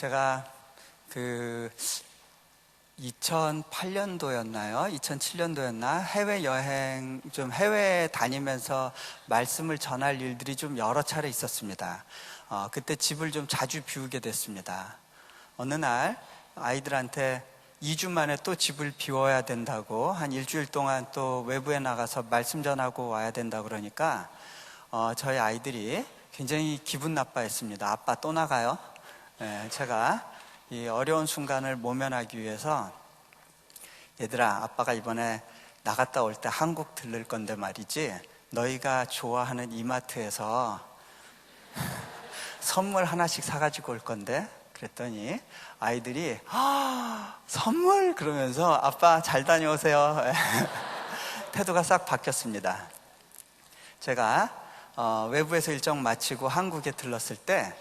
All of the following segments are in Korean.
제가 2008년도였나요? 2007년도였나? 해외여행, 좀 해외에 다니면서 말씀을 전할 일들이 좀 여러 차례 있었습니다. 그때 집을 좀 자주 비우게 됐습니다. 어느 날 아이들한테 2주 만에 또 집을 비워야 된다고, 한 일주일 동안 또 외부에 나가서 말씀 전하고 와야 된다고 그러니까 저희 아이들이 굉장히 기분 나빠했습니다. 아빠 또 나가요? 제가 이 어려운 순간을 모면하기 위해서, 얘들아, 아빠가 이번에 나갔다 올 때 한국 들를 건데 말이지, 너희가 좋아하는 이마트에서 선물 하나씩 사가지고 올 건데, 그랬더니 아이들이 선물? 그러면서 아빠 잘 다녀오세요. 태도가 싹 바뀌었습니다. 제가 외부에서 일정 마치고 한국에 들렀을 때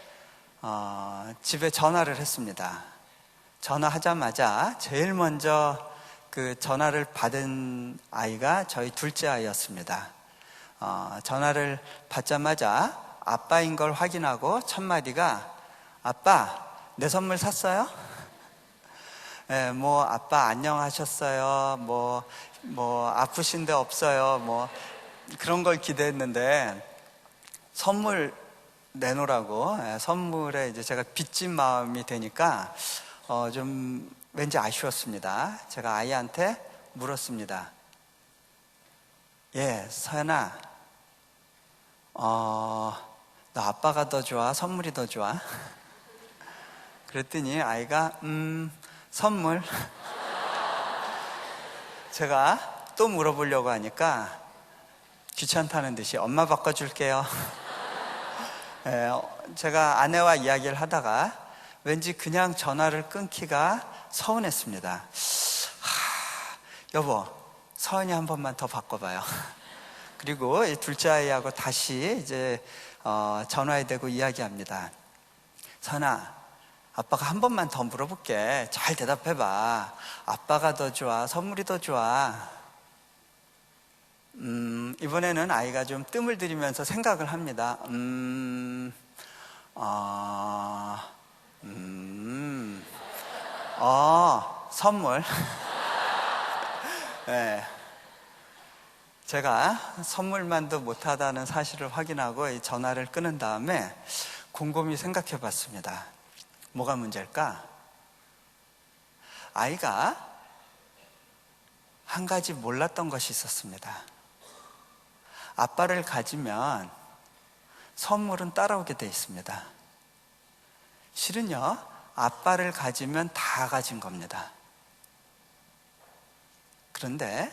집에 전화를 했습니다. 전화하자마자 제일 먼저 그 전화를 받은 아이가 저희 둘째 아이였습니다. 전화를 받자마자 아빠인 걸 확인하고 첫 마디가, 아빠, 내 선물 샀어요? 뭐 아빠 안녕하셨어요? 뭐 아프신데 없어요? 그런 걸 기대했는데 선물 내놓으라고, 선물에 이제 제가 빚진 마음이 되니까 좀 왠지 아쉬웠습니다. 제가 아이한테 물었습니다. 서연아, 너 아빠가 더 좋아? 선물이 더 좋아? 그랬더니 아이가 선물. 제가 또 물어보려고 하니까 귀찮다는 듯이 엄마 바꿔줄게요. 제가 아내와 이야기를 하다가 왠지 그냥 전화를 끊기가 서운했습니다. 여보, 서연이 한 번만 더 바꿔봐요. 그리고 이 둘째 아이하고 다시 이제 전화에 대고 이야기합니다. 선아, 아빠가 한 번만 더 물어볼게. 잘 대답해봐. 아빠가 더 좋아? 선물이 더 좋아? 이번에는 아이가 좀 뜸을 들이면서 생각을 합니다. 선물. 네. 제가 선물만도 못하다는 사실을 확인하고 이 전화를 끊은 다음에 곰곰이 생각해 봤습니다. 뭐가 문제일까? 아이가 한 가지 몰랐던 것이 있었습니다. 아빠를 가지면 선물은 따라오게 돼 있습니다. 실은요, 아빠를 가지면 다 가진 겁니다. 그런데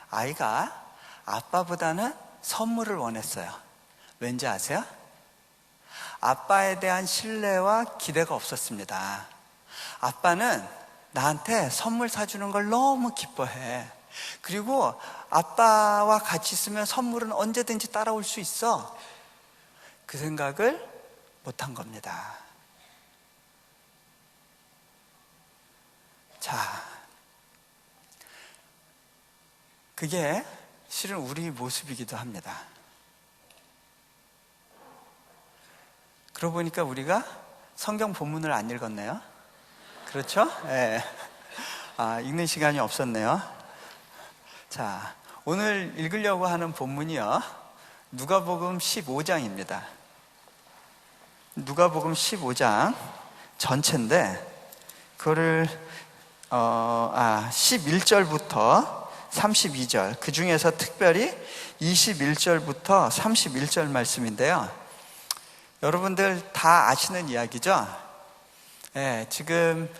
아이가 아빠보다는 선물을 원했어요. 왠지 아세요? 아빠에 대한 신뢰와 기대가 없었습니다. 아빠는 나한테 선물 사주는 걸 너무 기뻐해. 그리고 아빠와 같이 있으면 선물은 언제든지 따라올 수 있어. 그 생각을 못한 겁니다. 자, 그게 실은 우리 모습이기도 합니다. 그러고 보니까 우리가 성경 본문을 안 읽었네요. 그렇죠? 네. 읽는 시간이 없었네요. 자, 오늘 읽으려고 하는 본문이요, 누가복음 15장입니다. 누가복음 15장 전체인데, 그거를 11절부터 32절, 그 중에서 특별히 21절부터 31절 말씀인데요. 여러분들 다 아시는 이야기죠? 지금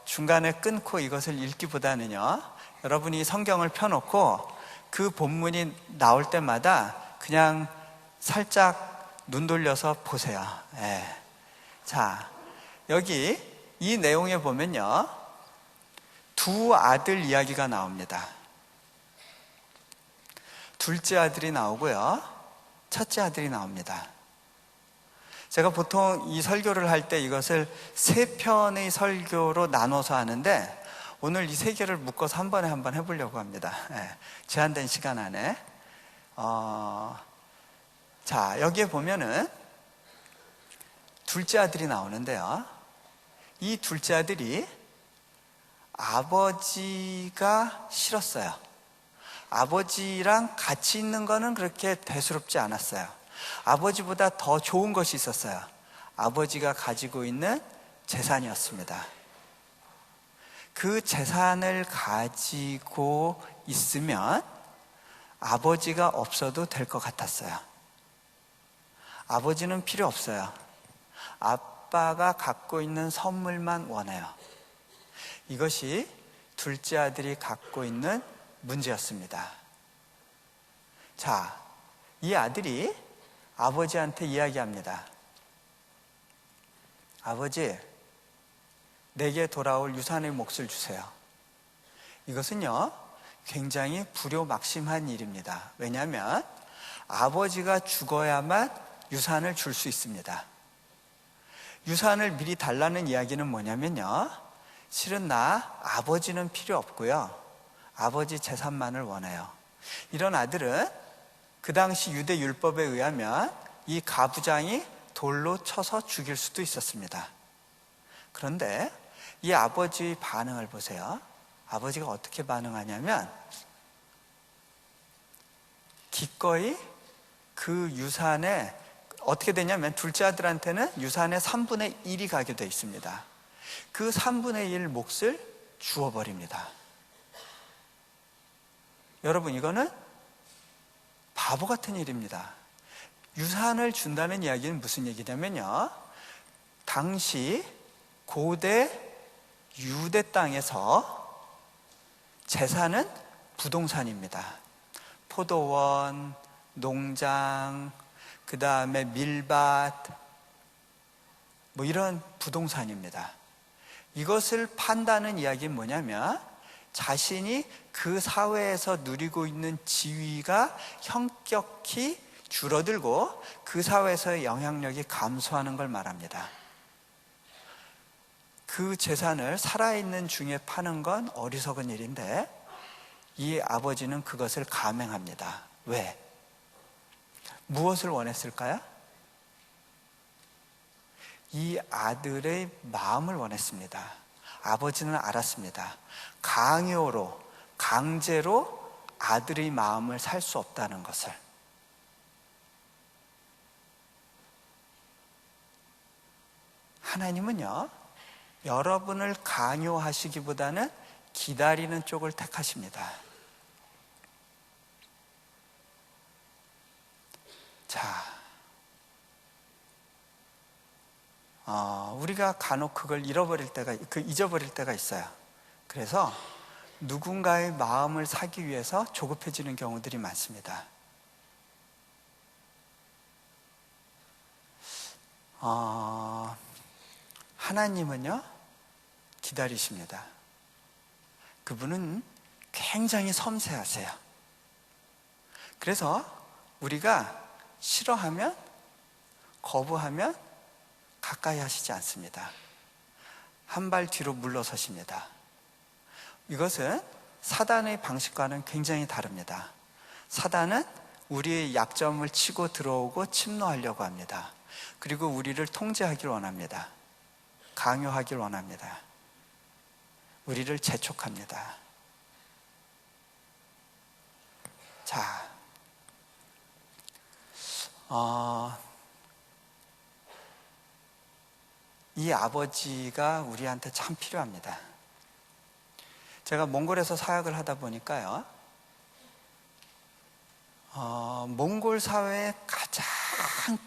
중간에 끊고 이것을 읽기보다는요, 여러분이 성경을 펴놓고 그 본문이 나올 때마다 그냥 살짝 눈 돌려서 보세요. 자, 여기 이 내용에 보면요, 두 아들 이야기가 나옵니다. 둘째 아들이 나오고요, 첫째 아들이 나옵니다. 제가 보통 이 설교를 할 때 이것을 세 편의 설교로 나눠서 하는데, 오늘 이 세 개를 묶어서 한 번에 한번 해보려고 합니다. 제한된 시간 안에. 자, 여기에 보면은 둘째 아들이 나오는데요, 이 둘째 아들이 아버지가 싫었어요. 아버지랑 같이 있는 거는 그렇게 대수롭지 않았어요. 아버지보다 더 좋은 것이 있었어요. 아버지가 가지고 있는 재산이었습니다. 그 재산을 가지고 있으면 아버지가 없어도 될 것 같았어요. 아버지는 필요 없어요. 아빠가 갖고 있는 선물만 원해요. 이것이 둘째 아들이 갖고 있는 문제였습니다. 자, 이 아들이 아버지한테 이야기합니다. 아버지, 내게 돌아올 유산의 몫을 주세요. 이것은요, 굉장히 불효막심한 일입니다. 왜냐하면 아버지가 죽어야만 유산을 줄 수 있습니다. 유산을 미리 달라는 이야기는 뭐냐면요, 실은 나 아버지는 필요 없고요, 아버지 재산만을 원해요. 이런 아들은 그 당시 유대 율법에 의하면 이 가부장이 돌로 쳐서 죽일 수도 있었습니다. 그런데 이 아버지의 반응을 보세요. 아버지가 어떻게 반응하냐면 기꺼이 그 유산에, 어떻게 되냐면 둘째 아들한테는 유산의 3분의 1이 가게 되어 있습니다. 그 3분의 1 몫을 주어버립니다. 여러분, 이거는 바보 같은 일입니다. 유산을 준다는 이야기는 무슨 얘기냐면요, 당시 고대 유대 땅에서 재산은 부동산입니다. 포도원, 농장, 그 다음에 밀밭, 뭐 이런 부동산입니다. 이것을 판다는 이야기는 뭐냐면 자신이 그 사회에서 누리고 있는 지위가 현격히 줄어들고 그 사회에서의 영향력이 감소하는 걸 말합니다. 그 재산을 살아있는 중에 파는 건 어리석은 일인데 이 아버지는 그것을 감행합니다. 왜? 무엇을 원했을까요? 이 아들의 마음을 원했습니다. 아버지는 알았습니다. 강요로, 강제로 아들의 마음을 살 수 없다는 것을. 하나님은요, 여러분을 강요하시기보다는 기다리는 쪽을 택하십니다. 자, 우리가 간혹 그걸 잊어버릴 때가 있어요. 그래서 누군가의 마음을 사기 위해서 조급해지는 경우들이 많습니다. 하나님은요, 기다리십니다. 그분은 굉장히 섬세하세요. 그래서 우리가 싫어하면, 거부하면 가까이 하시지 않습니다. 한 발 뒤로 물러서십니다. 이것은 사단의 방식과는 굉장히 다릅니다. 사단은 우리의 약점을 치고 들어오고 침노하려고 합니다. 그리고 우리를 통제하기를 원합니다. 강요하기를 원합니다. 우리를 재촉합니다. 자, 이 아버지가 우리한테 참 필요합니다. 제가 몽골에서 사역을 하다 보니까요, 몽골 사회에 가장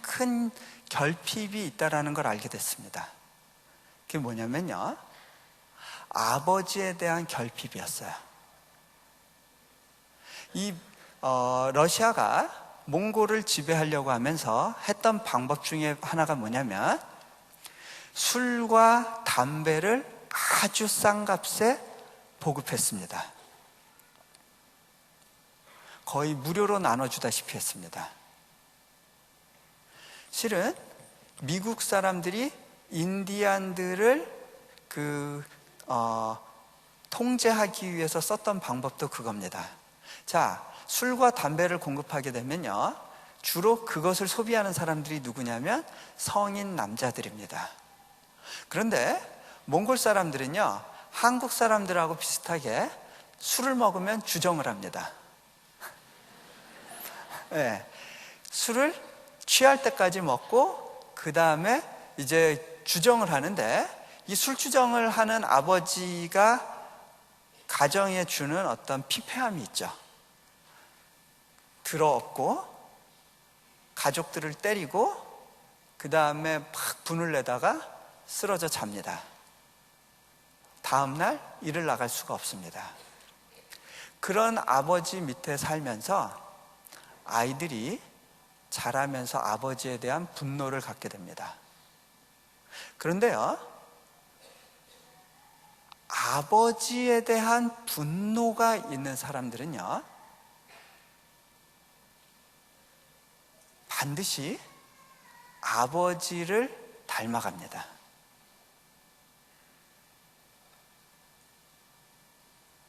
큰 결핍이 있다는 걸 알게 됐습니다. 그게 뭐냐면요, 아버지에 대한 결핍이었어요. 이 러시아가 몽골을 지배하려고 하면서 했던 방법 중에 하나가 뭐냐면 술과 담배를 아주 싼 값에 보급했습니다. 거의 무료로 나눠주다시피 했습니다. 실은 미국 사람들이 인디안들을 통제하기 위해서 썼던 방법도 그겁니다. 자, 술과 담배를 공급하게 되면요, 주로 그것을 소비하는 사람들이 누구냐면 성인 남자들입니다. 그런데 몽골 사람들은요, 한국 사람들하고 비슷하게 술을 먹으면 주정을 합니다. 네, 술을 취할 때까지 먹고 그 다음에 이제 주정을 하는데, 이 술주정을 하는 아버지가 가정에 주는 어떤 피폐함이 있죠. 들어엎고 가족들을 때리고 그 다음에 막 분을 내다가 쓰러져 잡니다. 다음날 일을 나갈 수가 없습니다. 그런 아버지 밑에 살면서 아이들이 자라면서 아버지에 대한 분노를 갖게 됩니다. 그런데요, 아버지에 대한 분노가 있는 사람들은요, 반드시 아버지를 닮아갑니다.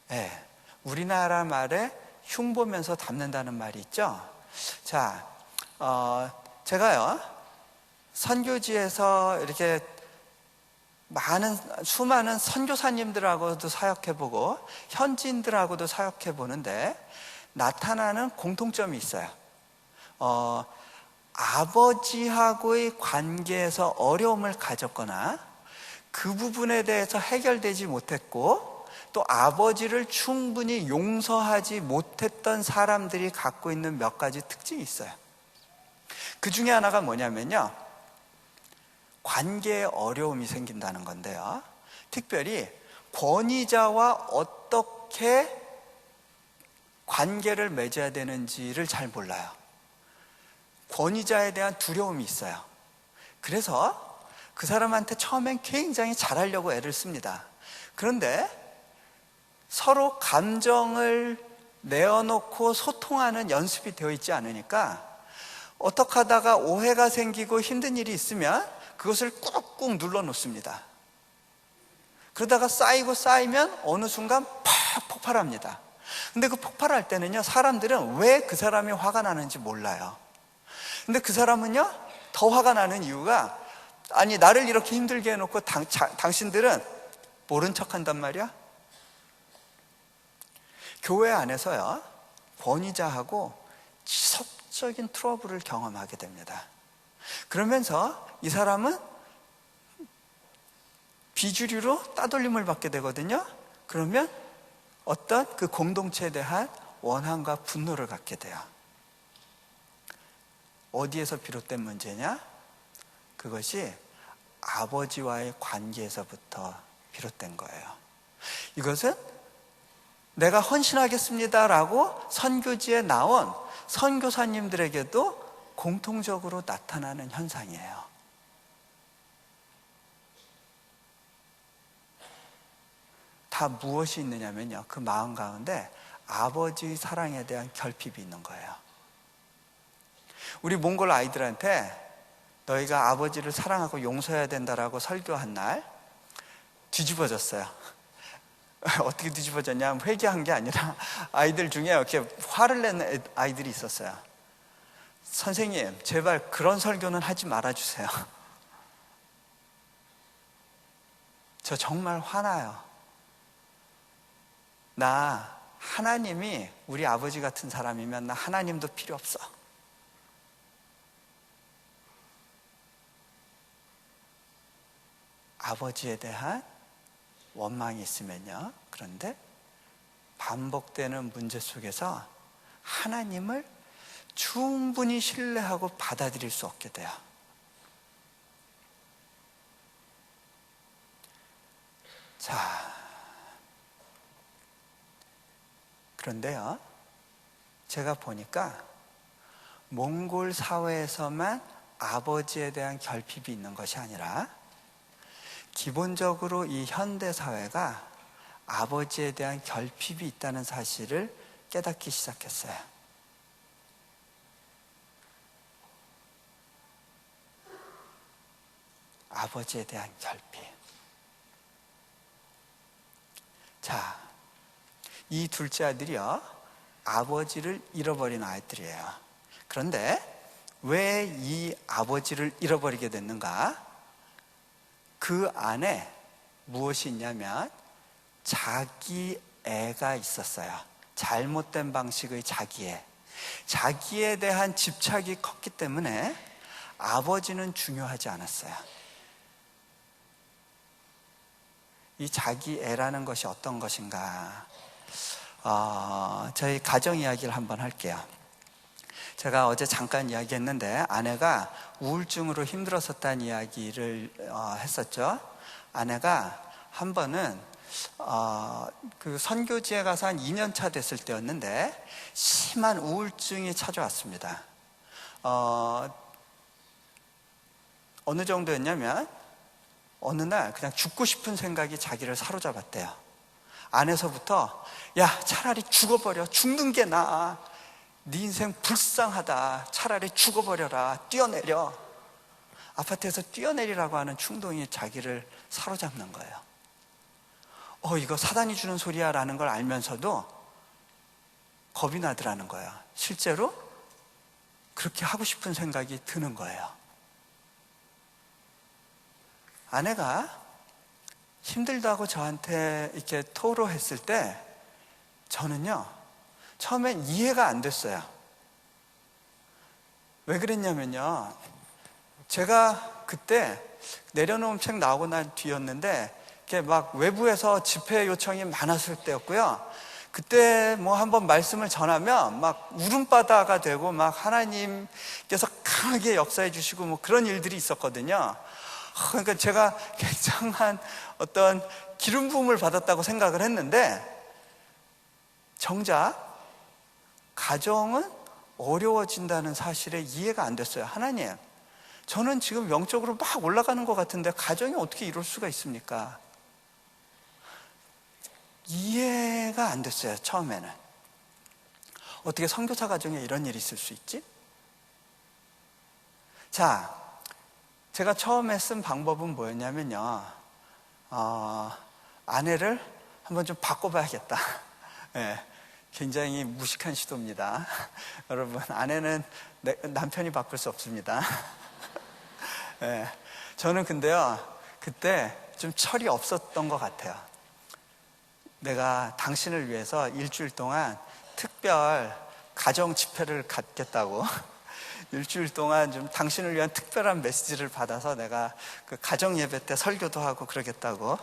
네, 우리나라 말에 흉보면서 닮는다는 말이 있죠. 자, 제가요, 선교지에서 이렇게 수많은 선교사님들하고도 사역해보고 현지인들하고도 사역해보는데 나타나는 공통점이 있어요. 아버지하고의 관계에서 어려움을 가졌거나 그 부분에 대해서 해결되지 못했고, 또 아버지를 충분히 용서하지 못했던 사람들이 갖고 있는 몇 가지 특징이 있어요. 그 중에 하나가 뭐냐면요, 관계에 어려움이 생긴다는 건데요, 특별히 권위자와 어떻게 관계를 맺어야 되는지를 잘 몰라요. 권위자에 대한 두려움이 있어요. 그래서 그 사람한테 처음엔 굉장히 잘하려고 애를 씁니다. 그런데 서로 감정을 내어놓고 소통하는 연습이 되어 있지 않으니까 어떻게 하다가 오해가 생기고 힘든 일이 있으면 그것을 꾹꾹 눌러놓습니다. 그러다가 쌓이면 어느 순간 팍 폭발합니다. 근데 그 폭발할 때는요, 사람들은 왜 그 사람이 화가 나는지 몰라요. 근데 그 사람은요, 더 화가 나는 이유가, 아니 나를 이렇게 힘들게 해놓고 당신들은 모른 척 한단 말이야? 교회 안에서요, 권위자하고 지속적인 트러블을 경험하게 됩니다. 그러면서 이 사람은 비주류로 따돌림을 받게 되거든요. 그러면 어떤 그 공동체에 대한 원한과 분노를 갖게 돼요. 어디에서 비롯된 문제냐? 그것이 아버지와의 관계에서부터 비롯된 거예요. 이것은 내가 헌신하겠습니다라고 선교지에 나온 선교사님들에게도 공통적으로 나타나는 현상이에요. 다 무엇이 있느냐면요, 그 마음 가운데 아버지의 사랑에 대한 결핍이 있는 거예요. 우리 몽골 아이들한테 너희가 아버지를 사랑하고 용서해야 된다라고 설교한 날 뒤집어졌어요. 어떻게 뒤집어졌냐, 회개한 게 아니라 아이들 중에 이렇게 화를 내는 아이들이 있었어요. 선생님, 제발 그런 설교는 하지 말아주세요. 저 정말 화나요. 나 하나님이 우리 아버지 같은 사람이면 나 하나님도 필요 없어. 아버지에 대한 원망이 있으면요, 그런데 반복되는 문제 속에서 하나님을 충분히 신뢰하고 받아들일 수 없게 돼요. 자, 그런데요, 제가 보니까 몽골 사회에서만 아버지에 대한 결핍이 있는 것이 아니라 기본적으로 이 현대 사회가 아버지에 대한 결핍이 있다는 사실을 깨닫기 시작했어요. 아버지에 대한 결핍. 자, 이 둘째 아들이요, 아버지를 잃어버린 아이들이에요. 그런데 왜 이 아버지를 잃어버리게 됐는가? 그 안에 무엇이 있냐면 자기 애가 있었어요. 잘못된 방식의 자기애. 자기에 대한 집착이 컸기 때문에 아버지는 중요하지 않았어요. 이 자기애라는 것이 어떤 것인가? 저희 가정 이야기를 한번 할게요. 제가 어제 잠깐 이야기했는데 아내가 우울증으로 힘들었었다는 이야기를 했었죠. 아내가 한 번은 그 선교지에 가서 한 2년 차 됐을 때였는데 심한 우울증이 찾아왔습니다. 어느 정도였냐면 어느 날 그냥 죽고 싶은 생각이 자기를 사로잡았대요. 안에서부터 야, 차라리 죽어버려. 죽는 게 나아. 네 인생 불쌍하다. 차라리 죽어버려라. 뛰어내려. 아파트에서 뛰어내리라고 하는 충동이 자기를 사로잡는 거예요. 이거 사단이 주는 소리야 라는 걸 알면서도 겁이 나더라는 거예요. 실제로 그렇게 하고 싶은 생각이 드는 거예요. 아내가 힘들다고 저한테 이렇게 토로했을 때 저는요, 처음엔 이해가 안 됐어요. 왜 그랬냐면요, 제가 그때 내려놓은 책 나오고 난 뒤였는데 이렇게 막 외부에서 집회 요청이 많았을 때였고요. 그때 뭐 한번 말씀을 전하면 막 울음바다가 되고 막 하나님께서 강하게 역사해 주시고 뭐 그런 일들이 있었거든요. 그러니까 제가 굉장한 어떤 기름 부음을 받았다고 생각을 했는데 정작 가정은 어려워진다는 사실에 이해가 안 됐어요. 하나님, 저는 지금 영적으로 막 올라가는 것 같은데 가정이 어떻게 이럴 수가 있습니까? 이해가 안 됐어요. 처음에는. 어떻게 선교사 가정에 이런 일이 있을 수 있지? 자, 제가 처음에 쓴 방법은 뭐였냐면요, 아내를 한번 좀 바꿔봐야겠다. 네, 굉장히 무식한 시도입니다. 여러분, 아내는 남편이 바꿀 수 없습니다. 네, 저는 근데요, 그때 좀 철이 없었던 것 같아요. 내가 당신을 위해서 일주일 동안 특별 가정 집회를 갖겠다고 일주일 동안 좀 당신을 위한 특별한 메시지를 받아서 내가 그 가정 예배 때 설교도 하고 그러겠다고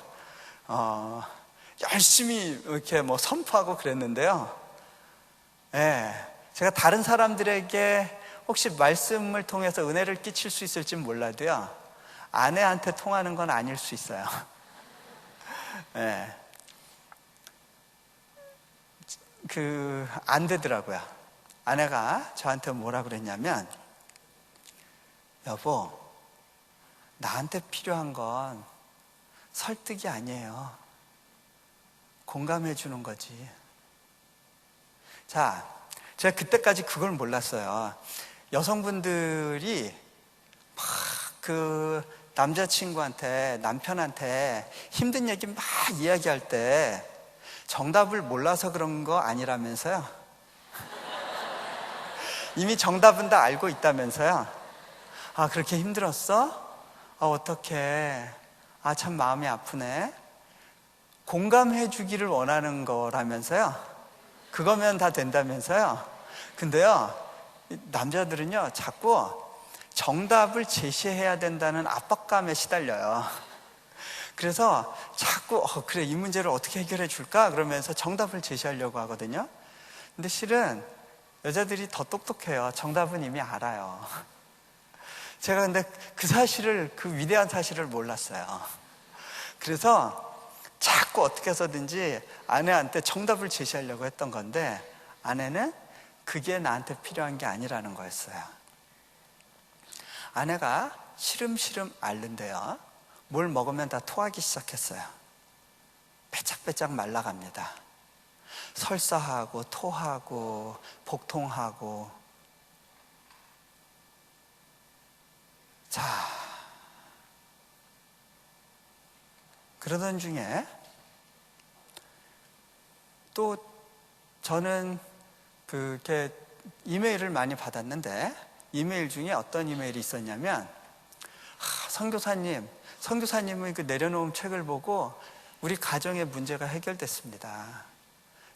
열심히 이렇게 뭐 선포하고 그랬는데요. 예, 제가 다른 사람들에게 혹시 말씀을 통해서 은혜를 끼칠 수 있을지 몰라도요, 아내한테 통하는 건 아닐 수 있어요. 예. 안 되더라고요. 아내가 저한테 뭐라 그랬냐면, 여보, 나한테 필요한 건 설득이 아니에요. 공감해 주는 거지. 자, 제가 그때까지 그걸 몰랐어요. 여성분들이 막 그 남자친구한테, 남편한테 힘든 얘기 막 이야기할 때 정답을 몰라서 그런 거 아니라면서요? 이미 정답은 다 알고 있다면서요? 아, 그렇게 힘들었어? 어떡해. 아, 참 마음이 아프네. 공감해 주기를 원하는 거라면서요? 그거면 다 된다면서요? 근데요, 남자들은요, 자꾸 정답을 제시해야 된다는 압박감에 시달려요. 그래서 자꾸 그래, 이 문제를 어떻게 해결해 줄까? 그러면서 정답을 제시하려고 하거든요. 근데 실은 여자들이 더 똑똑해요. 정답은 이미 알아요. 제가 근데 그 위대한 사실을 몰랐어요. 그래서 자꾸 어떻게 해서든지 아내한테 정답을 제시하려고 했던 건데, 아내는 그게 나한테 필요한 게 아니라는 거였어요. 아내가 시름시름 앓는데요, 뭘 먹으면 다 토하기 시작했어요. 빼짝빼짝 말라갑니다. 설사하고 토하고 복통하고. 자, 그러던 중에 또 저는 그렇게 이메일을 많이 받았는데, 이메일 중에 어떤 이메일이 있었냐면, 선교사님, 선교사님의 그 내려놓은 책을 보고 우리 가정의 문제가 해결됐습니다.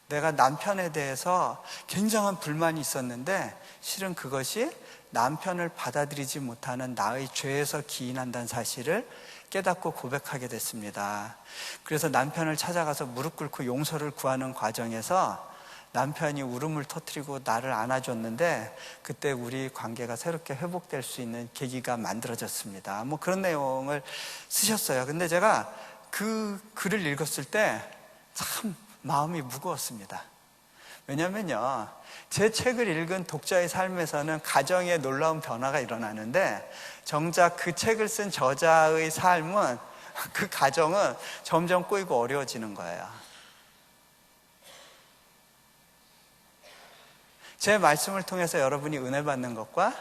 내가 남편에 대해서 굉장한 불만이 있었는데 실은 그것이 남편을 받아들이지 못하는 나의 죄에서 기인한다는 사실을 깨닫고 고백하게 됐습니다. 그래서 남편을 찾아가서 무릎 꿇고 용서를 구하는 과정에서 남편이 울음을 터뜨리고 나를 안아줬는데 그때 우리 관계가 새롭게 회복될 수 있는 계기가 만들어졌습니다. 뭐 그런 내용을 쓰셨어요. 근데 제가 그 글을 읽었을 때 참 마음이 무거웠습니다. 왜냐면요, 제 책을 읽은 독자의 삶에서는 가정에 놀라운 변화가 일어나는데 정작 그 책을 쓴 저자의 삶은, 그 가정은 점점 꼬이고 어려워지는 거예요. 제 말씀을 통해서 여러분이 은혜 받는 것과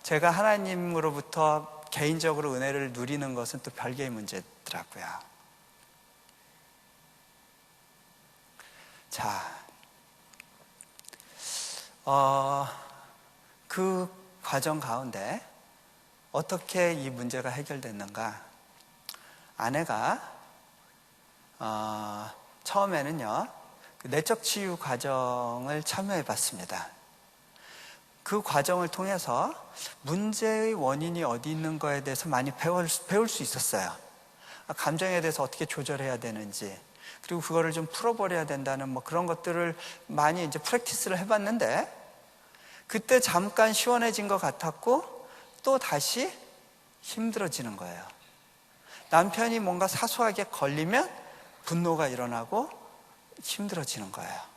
제가 하나님으로부터 개인적으로 은혜를 누리는 것은 또 별개의 문제더라고요. 자, 그 과정 가운데 어떻게 이 문제가 해결됐는가? 아내가 처음에는요, 그 내적 치유 과정을 참여해 봤습니다. 그 과정을 통해서 문제의 원인이 어디 있는 거에 대해서 많이 배울 수 있었어요. 감정에 대해서 어떻게 조절해야 되는지, 그리고 그거를 좀 풀어버려야 된다는 뭐 그런 것들을 많이 이제 프랙티스를 해봤는데, 그때 잠깐 시원해진 것 같았고 또 다시 힘들어지는 거예요. 남편이 뭔가 사소하게 걸리면 분노가 일어나고 힘들어지는 거예요.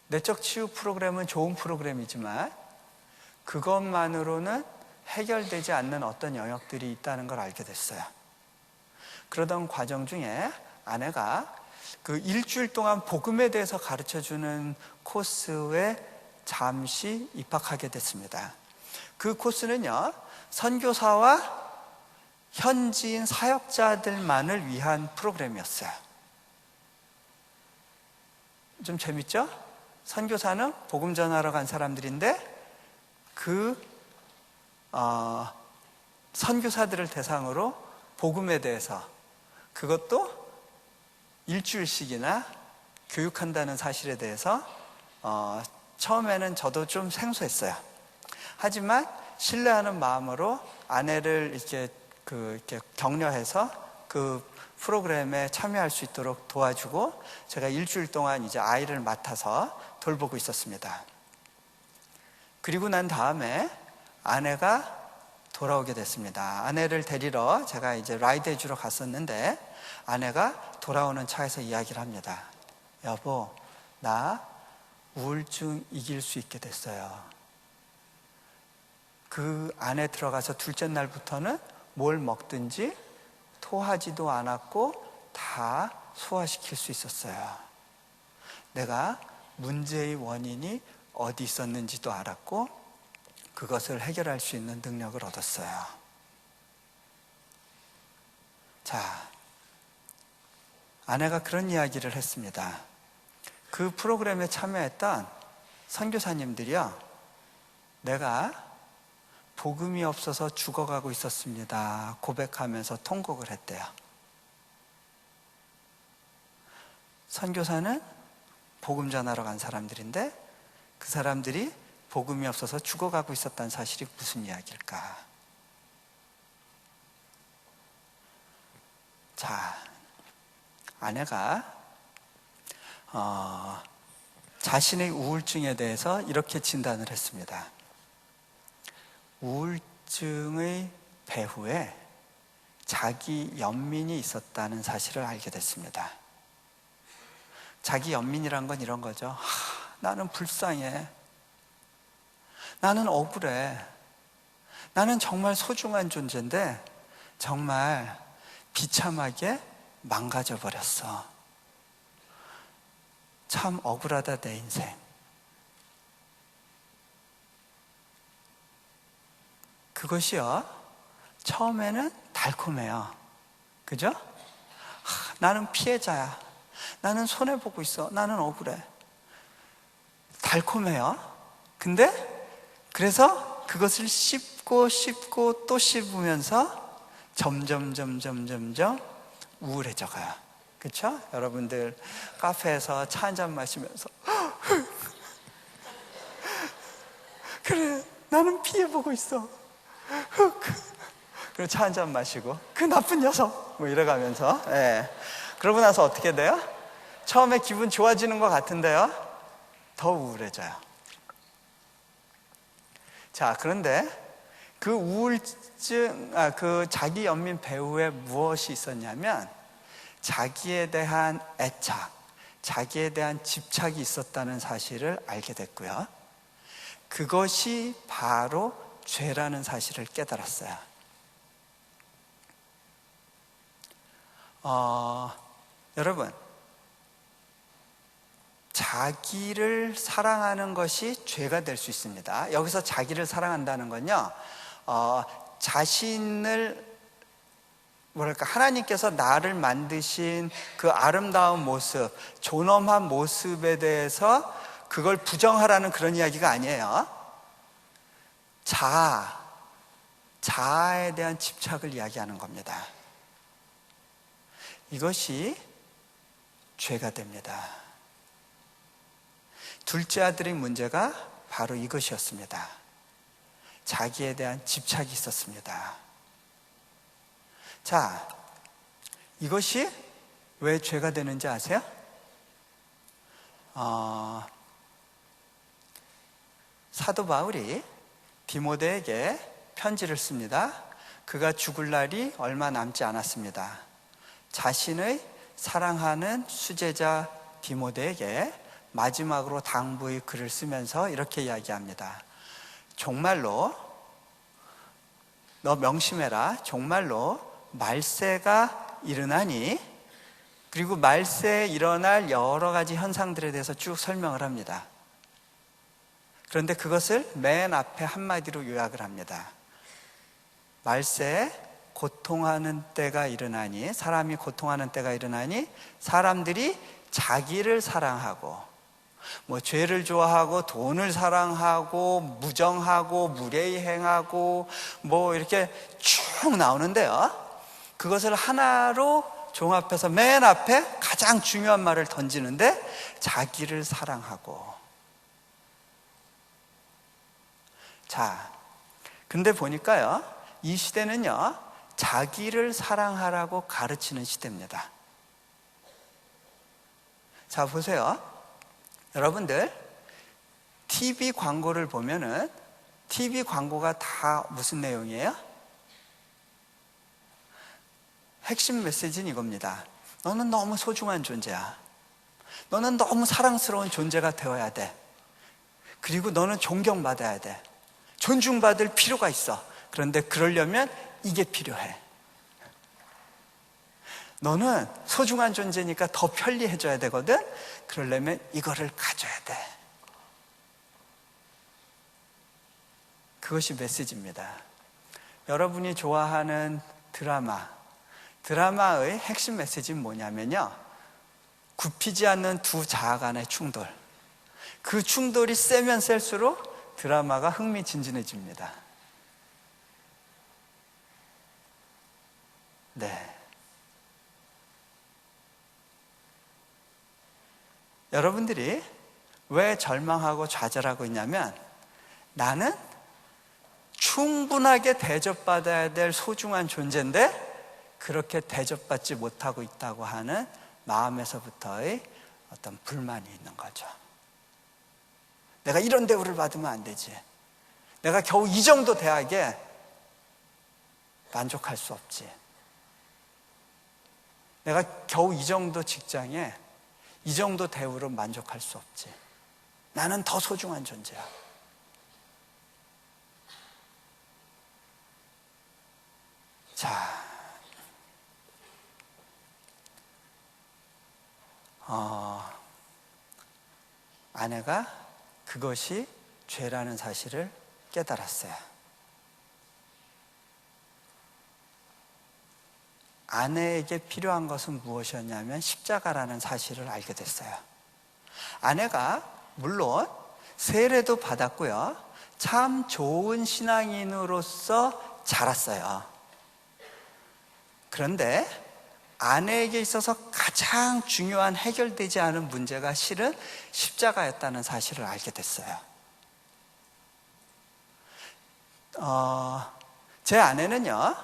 내적 치유 프로그램은 좋은 프로그램이지만 그것만으로는 해결되지 않는 어떤 영역들이 있다는 걸 알게 됐어요. 그러던 과정 중에 아내가 그 일주일 동안 복음에 대해서 가르쳐주는 코스에 잠시 입학하게 됐습니다. 그 코스는요, 선교사와 현지인 사역자들만을 위한 프로그램이었어요. 좀 재밌죠? 선교사는 복음 전하러 간 사람들인데 선교사들을 대상으로 복음에 대해서, 그것도 일주일씩이나 교육한다는 사실에 대해서 처음에는 저도 좀 생소했어요. 하지만 신뢰하는 마음으로 아내를 이렇게 격려해서 그 프로그램에 참여할 수 있도록 도와주고 제가 일주일 동안 이제 아이를 맡아서 돌보고 있었습니다. 그리고 난 다음에 아내가 돌아오게 됐습니다. 아내를 데리러 제가 이제 라이드 해주러 갔었는데 아내가 돌아오는 차에서 이야기를 합니다. 여보, 나 우울증 이길 수 있게 됐어요. 그 안에 들어가서 둘째 날부터는 뭘 먹든지 토하지도 않았고 다 소화시킬 수 있었어요. 내가 문제의 원인이 어디 있었는지도 알았고 그것을 해결할 수 있는 능력을 얻었어요. 자, 아내가 그런 이야기를 했습니다. 그 프로그램에 참여했던 선교사님들이요, 내가 복음이 없어서 죽어가고 있었습니다 고백하면서 통곡을 했대요. 선교사는 복음 전하러 간 사람들인데 그 사람들이 복음이 없어서 죽어가고 있었다는 사실이 무슨 이야기일까? 자, 아내가 자신의 우울증에 대해서 이렇게 진단을 했습니다. 우울증의 배후에 자기 연민이 있었다는 사실을 알게 됐습니다. 자기 연민이란 건 이런 거죠. 나는 불쌍해. 나는 억울해. 나는 정말 소중한 존재인데 정말 비참하게 망가져 버렸어. 참 억울하다 내 인생. 그것이요, 처음에는 달콤해요. 그죠? 나는 피해자야. 나는 손해보고 있어. 나는 억울해. 달콤해요. 근데 그래서 그것을 씹고 또 씹으면서 점점 우울해져 가요. 그렇죠? 여러분들 카페에서 차 한잔 마시면서 그래, 나는 피해보고 있어. 그리고 차 한잔 마시고 그 나쁜 녀석 뭐 이래가면서, 예. 그러고 나서 어떻게 돼요? 처음에 기분 좋아지는 것 같은데요, 더 우울해져요. 자, 그런데 그 우울증, 그 자기 연민 배후에 무엇이 있었냐면 자기에 대한 애착, 자기에 대한 집착이 있었다는 사실을 알게 됐고요. 그것이 바로 죄라는 사실을 깨달았어요. 여러분, 자기를 사랑하는 것이 죄가 될 수 있습니다. 여기서 자기를 사랑한다는 건요, 자신을 하나님께서 나를 만드신 그 아름다운 모습, 존엄한 모습에 대해서 그걸 부정하라는 그런 이야기가 아니에요. 자아에 대한 집착을 이야기하는 겁니다. 이것이 죄가 됩니다. 둘째 아들의 문제가 바로 이것이었습니다. 자기에 대한 집착이 있었습니다. 자, 이것이 왜 죄가 되는지 아세요? 사도 바울이 디모데에게 편지를 씁니다. 그가 죽을 날이 얼마 남지 않았습니다. 자신의 사랑하는 수제자 디모데에게 마지막으로 당부의 글을 쓰면서 이렇게 이야기합니다. 정말로 너 명심해라. 정말로 말세가 일어나니, 그리고 말세에 일어날 여러 가지 현상들에 대해서 쭉 설명을 합니다. 그런데 그것을 맨 앞에 한마디로 요약을 합니다. 말세에 고통하는 때가 일어나니, 사람이 고통하는 때가 일어나니 사람들이 자기를 사랑하고, 죄를 좋아하고, 돈을 사랑하고, 무정하고, 무례히 행하고, 이렇게 쭉 나오는데요, 그것을 하나로 종합해서 맨 앞에 가장 중요한 말을 던지는데, 자기를 사랑하고. 자, 근데 보니까요, 이 시대는요, 자기를 사랑하라고 가르치는 시대입니다. 자, 보세요. 여러분들, TV 광고를 보면은 TV 광고가 다 무슨 내용이에요? 핵심 메시지는 이겁니다. 너는 너무 소중한 존재야. 너는 너무 사랑스러운 존재가 되어야 돼. 그리고 너는 존경받아야 돼. 존중받을 필요가 있어. 그런데 그러려면 이게 필요해. 너는 소중한 존재니까 더 편리해져야 되거든. 그러려면 이거를 가져야 돼. 그것이 메시지입니다. 여러분이 좋아하는 드라마의 핵심 메시지는 뭐냐면요, 굽히지 않는 두 자아 간의 충돌. 그 충돌이 세면 셀수록 드라마가 흥미진진해집니다. 네. 여러분들이 왜 절망하고 좌절하고 있냐면, 나는 충분하게 대접받아야 될 소중한 존재인데 그렇게 대접받지 못하고 있다고 하는 마음에서부터의 어떤 불만이 있는 거죠. 내가 이런 대우를 받으면 안 되지. 내가 겨우 이 정도 대학에 만족할 수 없지. 내가 겨우 이 정도 직장에 이 정도 대우로 만족할 수 없지. 나는 더 소중한 존재야. 자, 아내가 그것이 죄라는 사실을 깨달았어요. 아내에게 필요한 것은 무엇이었냐면 십자가라는 사실을 알게 됐어요. 아내가 물론 세례도 받았고요. 참 좋은 신앙인으로서 자랐어요. 그런데 아내에게 있어서 가장 중요한 해결되지 않은 문제가 실은 십자가였다는 사실을 알게 됐어요. 제 아내는요,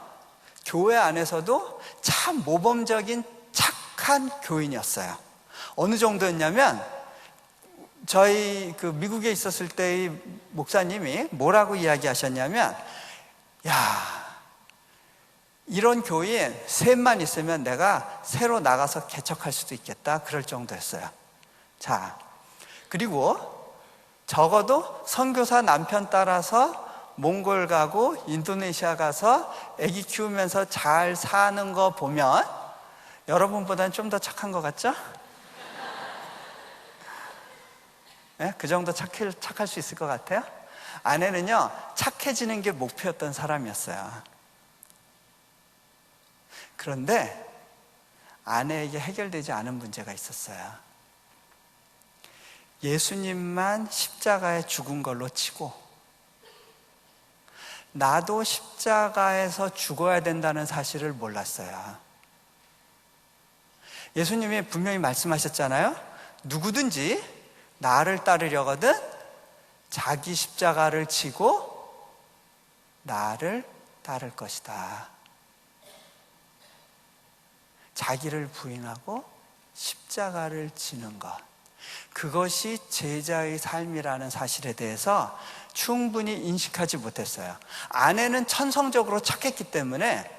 교회 안에서도 참 모범적인 착한 교인이었어요. 어느 정도였냐면, 저희 미국에 있었을 때의 목사님이 뭐라고 이야기하셨냐면, 야, 이런 교인 셋만 있으면 내가 새로 나가서 개척할 수도 있겠다, 그럴 정도였어요. 자, 그리고 적어도 선교사 남편 따라서 몽골 가고 인도네시아 가서 아기 키우면서 잘 사는 거 보면 여러분보다는 좀 더 착한 것 같죠? 네? 그 정도 착할 수 있을 것 같아요? 아내는요, 착해지는 게 목표였던 사람이었어요. 그런데 아내에게 해결되지 않은 문제가 있었어요. 예수님만 십자가에 죽은 걸로 치고 나도 십자가에서 죽어야 된다는 사실을 몰랐어요. 예수님이 분명히 말씀하셨잖아요. 누구든지 나를 따르려거든 자기 십자가를 지고 나를 따를 것이다. 자기를 부인하고 십자가를 지는 것, 그것이 제자의 삶이라는 사실에 대해서 충분히 인식하지 못했어요. 아내는 천성적으로 착했기 때문에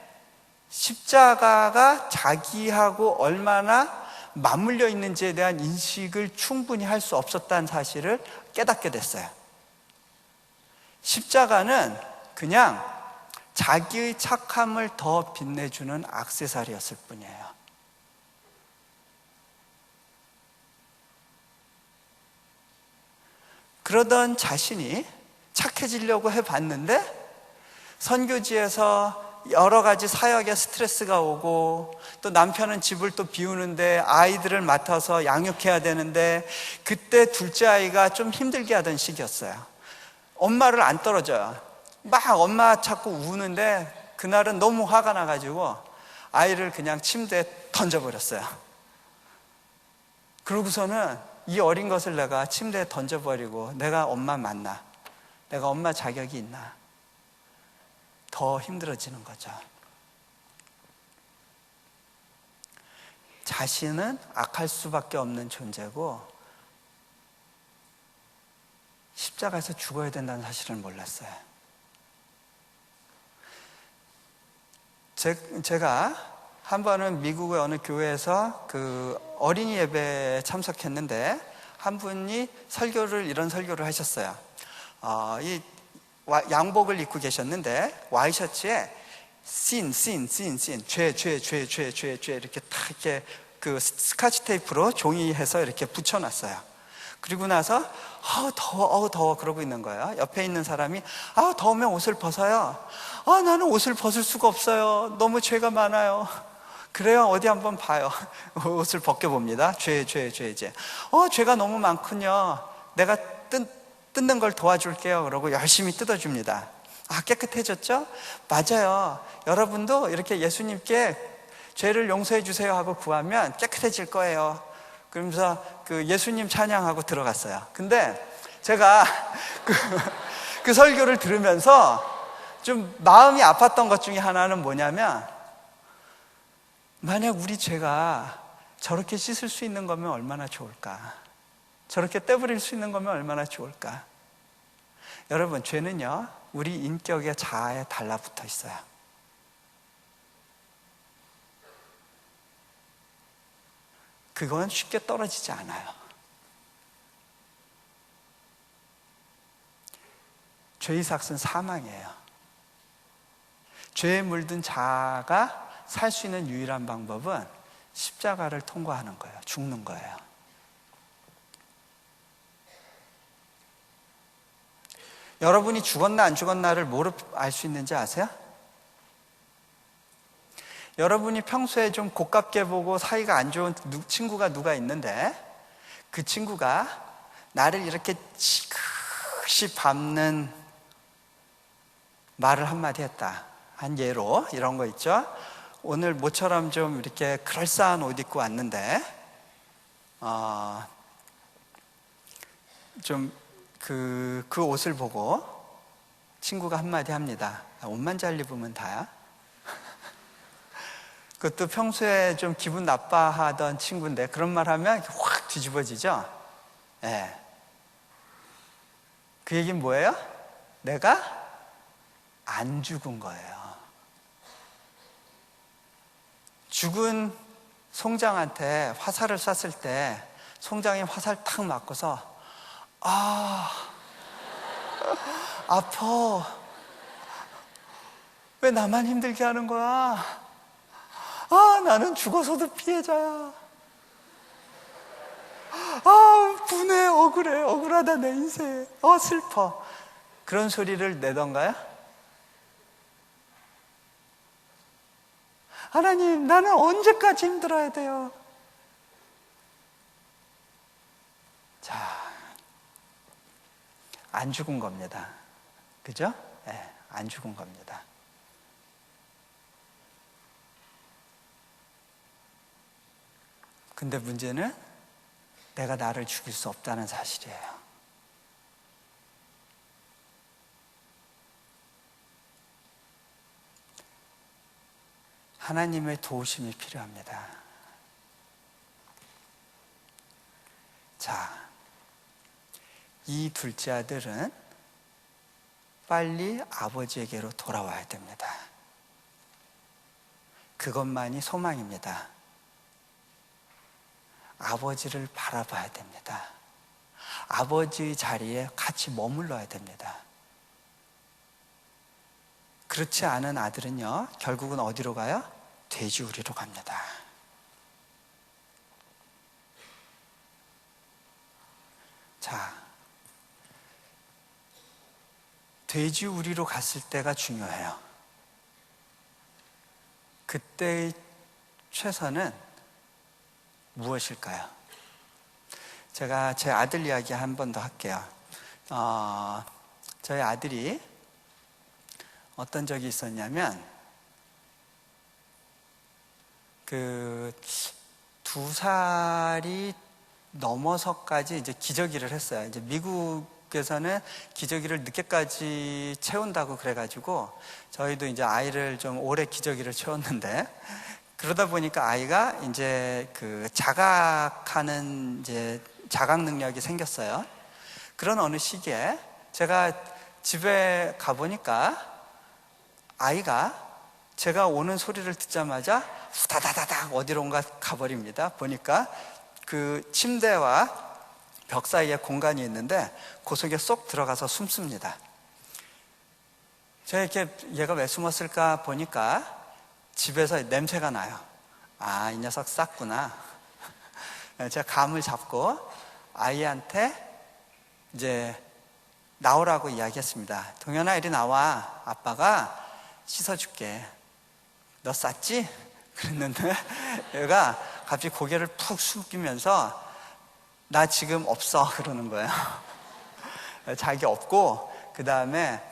십자가가 자기하고 얼마나 맞물려 있는지에 대한 인식을 충분히 할 수 없었다는 사실을 깨닫게 됐어요. 십자가는 그냥 자기의 착함을 더 빛내주는 액세서리였을 뿐이에요. 그러던 자신이 착해지려고 해봤는데 선교지에서 여러 가지 사역에 스트레스가 오고 또 남편은 집을 또 비우는데 아이들을 맡아서 양육해야 되는데 그때 둘째 아이가 좀 힘들게 하던 시기였어요. 엄마를 안 떨어져요. 막 엄마 찾고 우는데 그날은 너무 화가 나가지고 아이를 그냥 침대에 던져버렸어요. 그러고서는 이 어린 것을 내가 침대에 던져버리고 내가 엄마 맞나? 내가 엄마 자격이 있나? 더 힘들어지는 거죠. 자신은 악할 수밖에 없는 존재고 십자가에서 죽어야 된다는 사실을 몰랐어요. 제가 한 번은 미국의 어느 교회에서 어린이 예배에 참석했는데 한 분이 이런 설교를 하셨어요. 이 양복을 입고 계셨는데 와이셔츠에 sin 죄 이렇게 딱 이렇게 스카치 테이프로 종이해서 이렇게 붙여놨어요. 그리고 나서 더워 그러고 있는 거예요. 옆에 있는 사람이 더우면 옷을 벗어요. 나는 옷을 벗을 수가 없어요. 너무 죄가 많아요. 그래요? 어디 한번 봐요. 옷을 벗겨봅니다. 죄. 죄가 너무 많군요. 내가 뜯는 걸 도와줄게요. 그러고 열심히 뜯어줍니다. 깨끗해졌죠? 맞아요. 여러분도 이렇게 예수님께 죄를 용서해 주세요 하고 구하면 깨끗해질 거예요. 그러면서 예수님 찬양하고 들어갔어요. 근데 제가 그 설교를 들으면서 좀 마음이 아팠던 것 중에 하나는 뭐냐면, 만약 우리 죄가 저렇게 씻을 수 있는 거면 얼마나 좋을까? 저렇게 떼버릴 수 있는 거면 얼마나 좋을까? 여러분, 죄는요, 우리 인격의 자아에 달라붙어 있어요. 그건 쉽게 떨어지지 않아요. 죄의 삭은 사망이에요. 죄에 물든 자아가 살 수 있는 유일한 방법은 십자가를 통과하는 거예요. 죽는 거예요. 여러분이 죽었나 안 죽었나를 뭐로 알 수 있는지 아세요? 여러분이 평소에 좀 고깝게 보고 사이가 안 좋은 친구가 누가 있는데 그 친구가 나를 이렇게 푹시 밟는 말을 한마디 했다. 한 예로 이런 거 있죠. 오늘 모처럼 좀 이렇게 그럴싸한 옷 입고 왔는데 좀 그 옷을 보고 친구가 한마디 합니다. 옷만 잘 입으면 다야? 그것도 평소에 좀 기분 나빠하던 친구인데 그런 말 하면 확 뒤집어지죠? 예. 그 얘기는 뭐예요? 내가 안 죽은 거예요. 죽은 송장한테 화살을 쐈을 때 송장이 화살 탁 맞고서 아파. 왜 나만 힘들게 하는 거야? 나는 죽어서도 피해자야. 분해, 억울해, 억울하다 내 인생. 슬퍼. 그런 소리를 내던가요? 하나님, 나는 언제까지 힘들어야 돼요? 자, 안 죽은 겁니다. 그죠? 네, 안 죽은 겁니다. 근데 문제는 내가 나를 죽일 수 없다는 사실이에요. 하나님의 도우심이 필요합니다. 자, 이 둘째 아들은 빨리 아버지에게로 돌아와야 됩니다. 그것만이 소망입니다. 아버지를 바라봐야 됩니다. 아버지의 자리에 같이 머물러야 됩니다. 그렇지 않은 아들은요, 결국은 어디로 가요? 돼지우리로 갑니다. 자, 돼지우리로 갔을 때가 중요해요. 그때의 최선은 무엇일까요? 제가 제 아들 이야기 한 번 더 할게요. 저희 아들이 어떤 적이 있었냐면, 2살이 넘어서까지 이제 기저귀를 했어요. 이제 미국에서는 기저귀를 늦게까지 채운다고 그래가지고, 저희도 이제 아이를 좀 오래 기저귀를 채웠는데, 그러다 보니까 아이가 이제 자각하는 이제 자각 능력이 생겼어요. 그런 어느 시기에 제가 집에 가보니까 아이가 제가 오는 소리를 듣자마자 후다다다닥 어디론가 가버립니다. 보니까 그 침대와 벽 사이에 공간이 있는데 그 속에 쏙 들어가서 숨습니다. 제가 이렇게 얘가 왜 숨었을까 보니까 집에서 냄새가 나요. 이 녀석 쌌구나. 제가 감을 잡고 아이한테 이제 나오라고 이야기했습니다. 동현아, 이리 나와. 아빠가 씻어줄게. 너 쌌지? 그랬는데 얘가 갑자기 고개를 푹 숙이면서 나 지금 없어 그러는 거예요. 자기 없고 그 다음에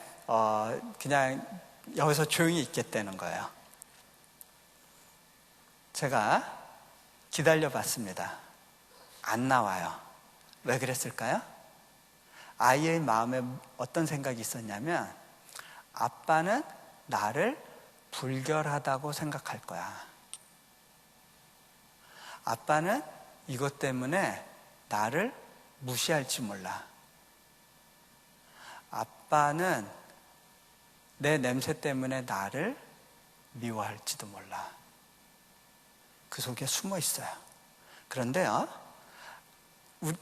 그냥 여기서 조용히 있겠다는 거예요. 제가 기다려봤습니다. 안 나와요. 왜 그랬을까요? 아이의 마음에 어떤 생각이 있었냐면, 아빠는 나를 불결하다고 생각할 거야. 아빠는 이것 때문에 나를 무시할지 몰라. 아빠는 내 냄새 때문에 나를 미워할지도 몰라. 그 속에 숨어 있어요. 그런데요,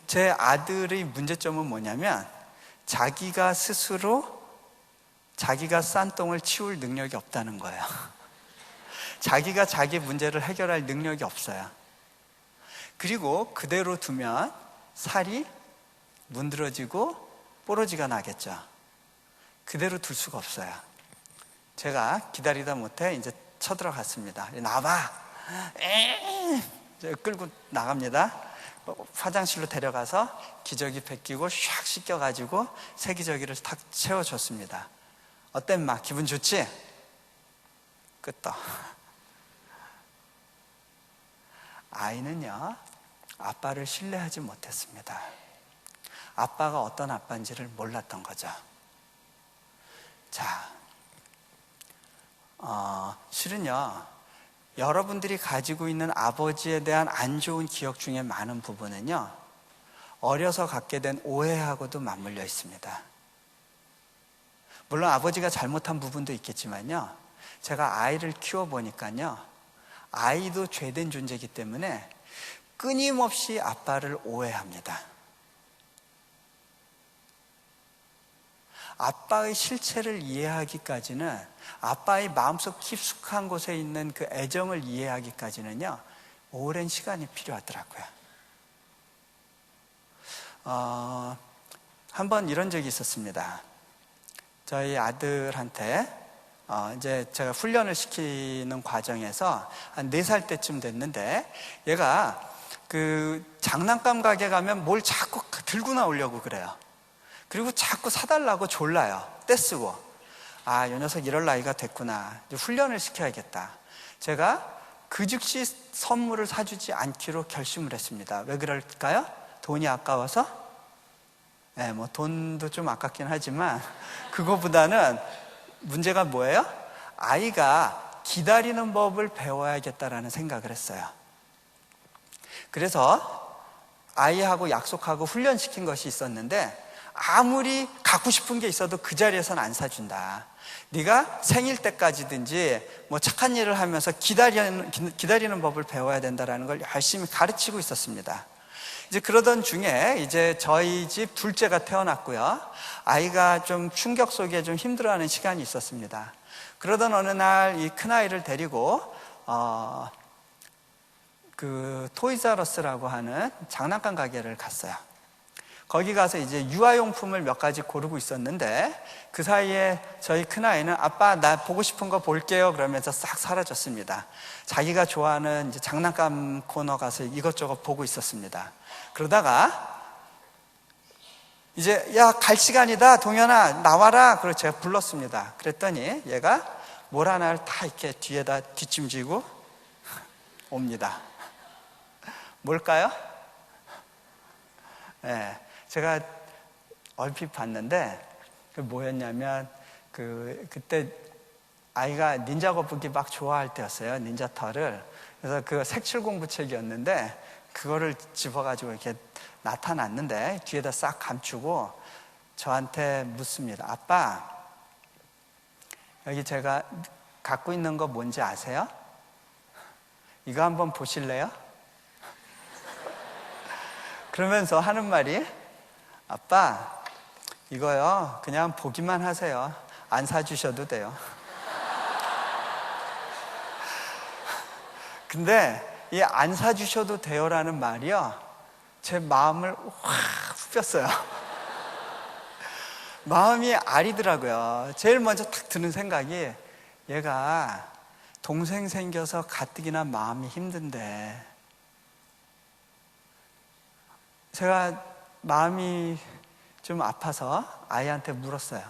제 아들의 문제점은 뭐냐면, 자기가 스스로 자기가 싼 똥을 치울 능력이 없다는 거예요. 자기가 자기 문제를 해결할 능력이 없어요. 그리고 그대로 두면 살이 문드러지고 뽀로지가 나겠죠. 그대로 둘 수가 없어요. 제가 기다리다 못해 이제 쳐들어갔습니다. 나와봐. 이제 끌고 나갑니다. 화장실로 데려가서 기저귀 벗기고 샥 씻겨가지고 세기저귀를 탁 채워줬습니다. 어때 마? 기분 좋지? 끄떡. 아이는요, 아빠를 신뢰하지 못했습니다. 아빠가 어떤 아빠인지를 몰랐던 거죠. 자, 실은요, 여러분들이 가지고 있는 아버지에 대한 안 좋은 기억 중에 많은 부분은요, 어려서 갖게 된 오해하고도 맞물려 있습니다. 물론 아버지가 잘못한 부분도 있겠지만요, 제가 아이를 키워보니까요, 아이도 죄된 존재이기 때문에 끊임없이 아빠를 오해합니다. 아빠의 실체를 이해하기까지는, 아빠의 마음속 깊숙한 곳에 있는 그 애정을 이해하기까지는요, 오랜 시간이 필요하더라고요. 한번 이런 적이 있었습니다. 저희 아들한테 이제 제가 훈련을 시키는 과정에서 한 4살 때쯤 됐는데, 얘가 그 장난감 가게 가면 뭘 자꾸 들고 나오려고 그래요. 그리고 자꾸 사달라고 졸라요. 떼쓰고. 아, 이 녀석 이럴 나이가 됐구나. 이제 훈련을 시켜야겠다. 제가 그 즉시 선물을 사주지 않기로 결심을 했습니다. 왜 그럴까요? 돈이 아까워서? 네, 뭐 돈도 좀 아깝긴 하지만 그거보다는 문제가 뭐예요? 아이가 기다리는 법을 배워야겠다라는 생각을 했어요. 그래서 아이하고 약속하고 훈련시킨 것이 있었는데, 아무리 갖고 싶은 게 있어도 그 자리에서는 안 사준다. 네가 생일 때까지든지 뭐 착한 일을 하면서 기다리는 법을 배워야 된다라는 걸 열심히 가르치고 있었습니다. 이제 그러던 중에 이제 저희 집 둘째가 태어났고요. 아이가 좀 충격 속에 좀 힘들어하는 시간이 있었습니다. 그러던 어느 날 이 큰아이를 데리고 그 토이자러스라고 하는 장난감 가게를 갔어요. 거기 가서 이제 유아용품을 몇 가지 고르고 있었는데, 그 사이에 저희 큰아이는 아빠 나 보고 싶은 거 볼게요 그러면서 싹 사라졌습니다. 자기가 좋아하는 이제 장난감 코너 가서 이것저것 보고 있었습니다. 그러다가 이제 야, 갈 시간이다 동현아 나와라. 그래서 제가 불렀습니다. 그랬더니 얘가 뭘 하나를 다 이렇게 뒤에다 뒷짐지고 옵니다. 뭘까요? 네, 제가 얼핏 봤는데 뭐였냐면 그때 아이가 닌자 거북이 막 좋아할 때였어요. 닌자 터를. 그래서 그 색칠 공부책이었는데 그거를 집어가지고 이렇게 나타났는데 뒤에다 싹 감추고 저한테 묻습니다. 아빠, 여기 제가 갖고 있는 거 뭔지 아세요? 이거 한번 보실래요? 그러면서 하는 말이, 아빠 이거요 그냥 보기만 하세요. 안 사주셔도 돼요. 근데 이 안 사주셔도 돼요라는 말이요, 제 마음을 확 후볐어요. 마음이 아리더라고요. 제일 먼저 딱 드는 생각이, 얘가 동생 생겨서 가뜩이나 마음이 힘든데, 제가 마음이 좀 아파서 아이한테 물었어요.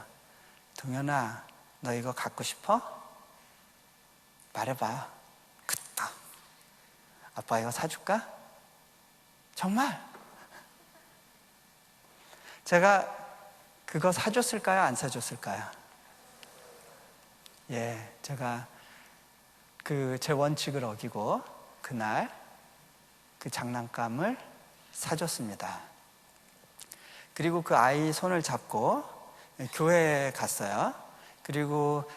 동현아, 너 이거 갖고 싶어? 말해봐. 그딱 아빠 이거 사줄까? 정말? 제가 그거 사줬을까요? 안 사줬을까요? 예, 제가 제 원칙을 어기고 그날 그 장난감을 사줬습니다. 그리고 그 아이 손을 잡고 교회에 갔어요. 그리고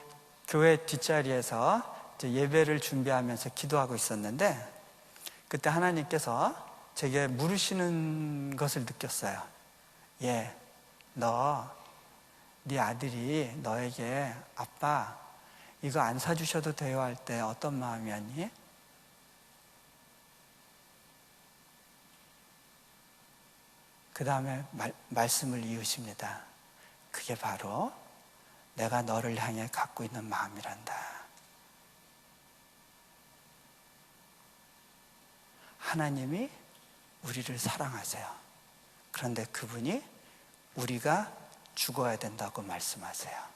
교회 뒷자리에서 이제 예배를 준비하면서 기도하고 있었는데, 그때 하나님께서 제게 물으시는 것을 느꼈어요. 예, 네 아들이 너에게 아빠 이거 안 사주셔도 돼요 할 때 어떤 마음이었니? 그 다음에 말씀을 이으십니다. 그게 바로 내가 너를 향해 갖고 있는 마음이란다. 하나님이 우리를 사랑하세요. 그런데 그분이 우리가 죽어야 된다고 말씀하세요.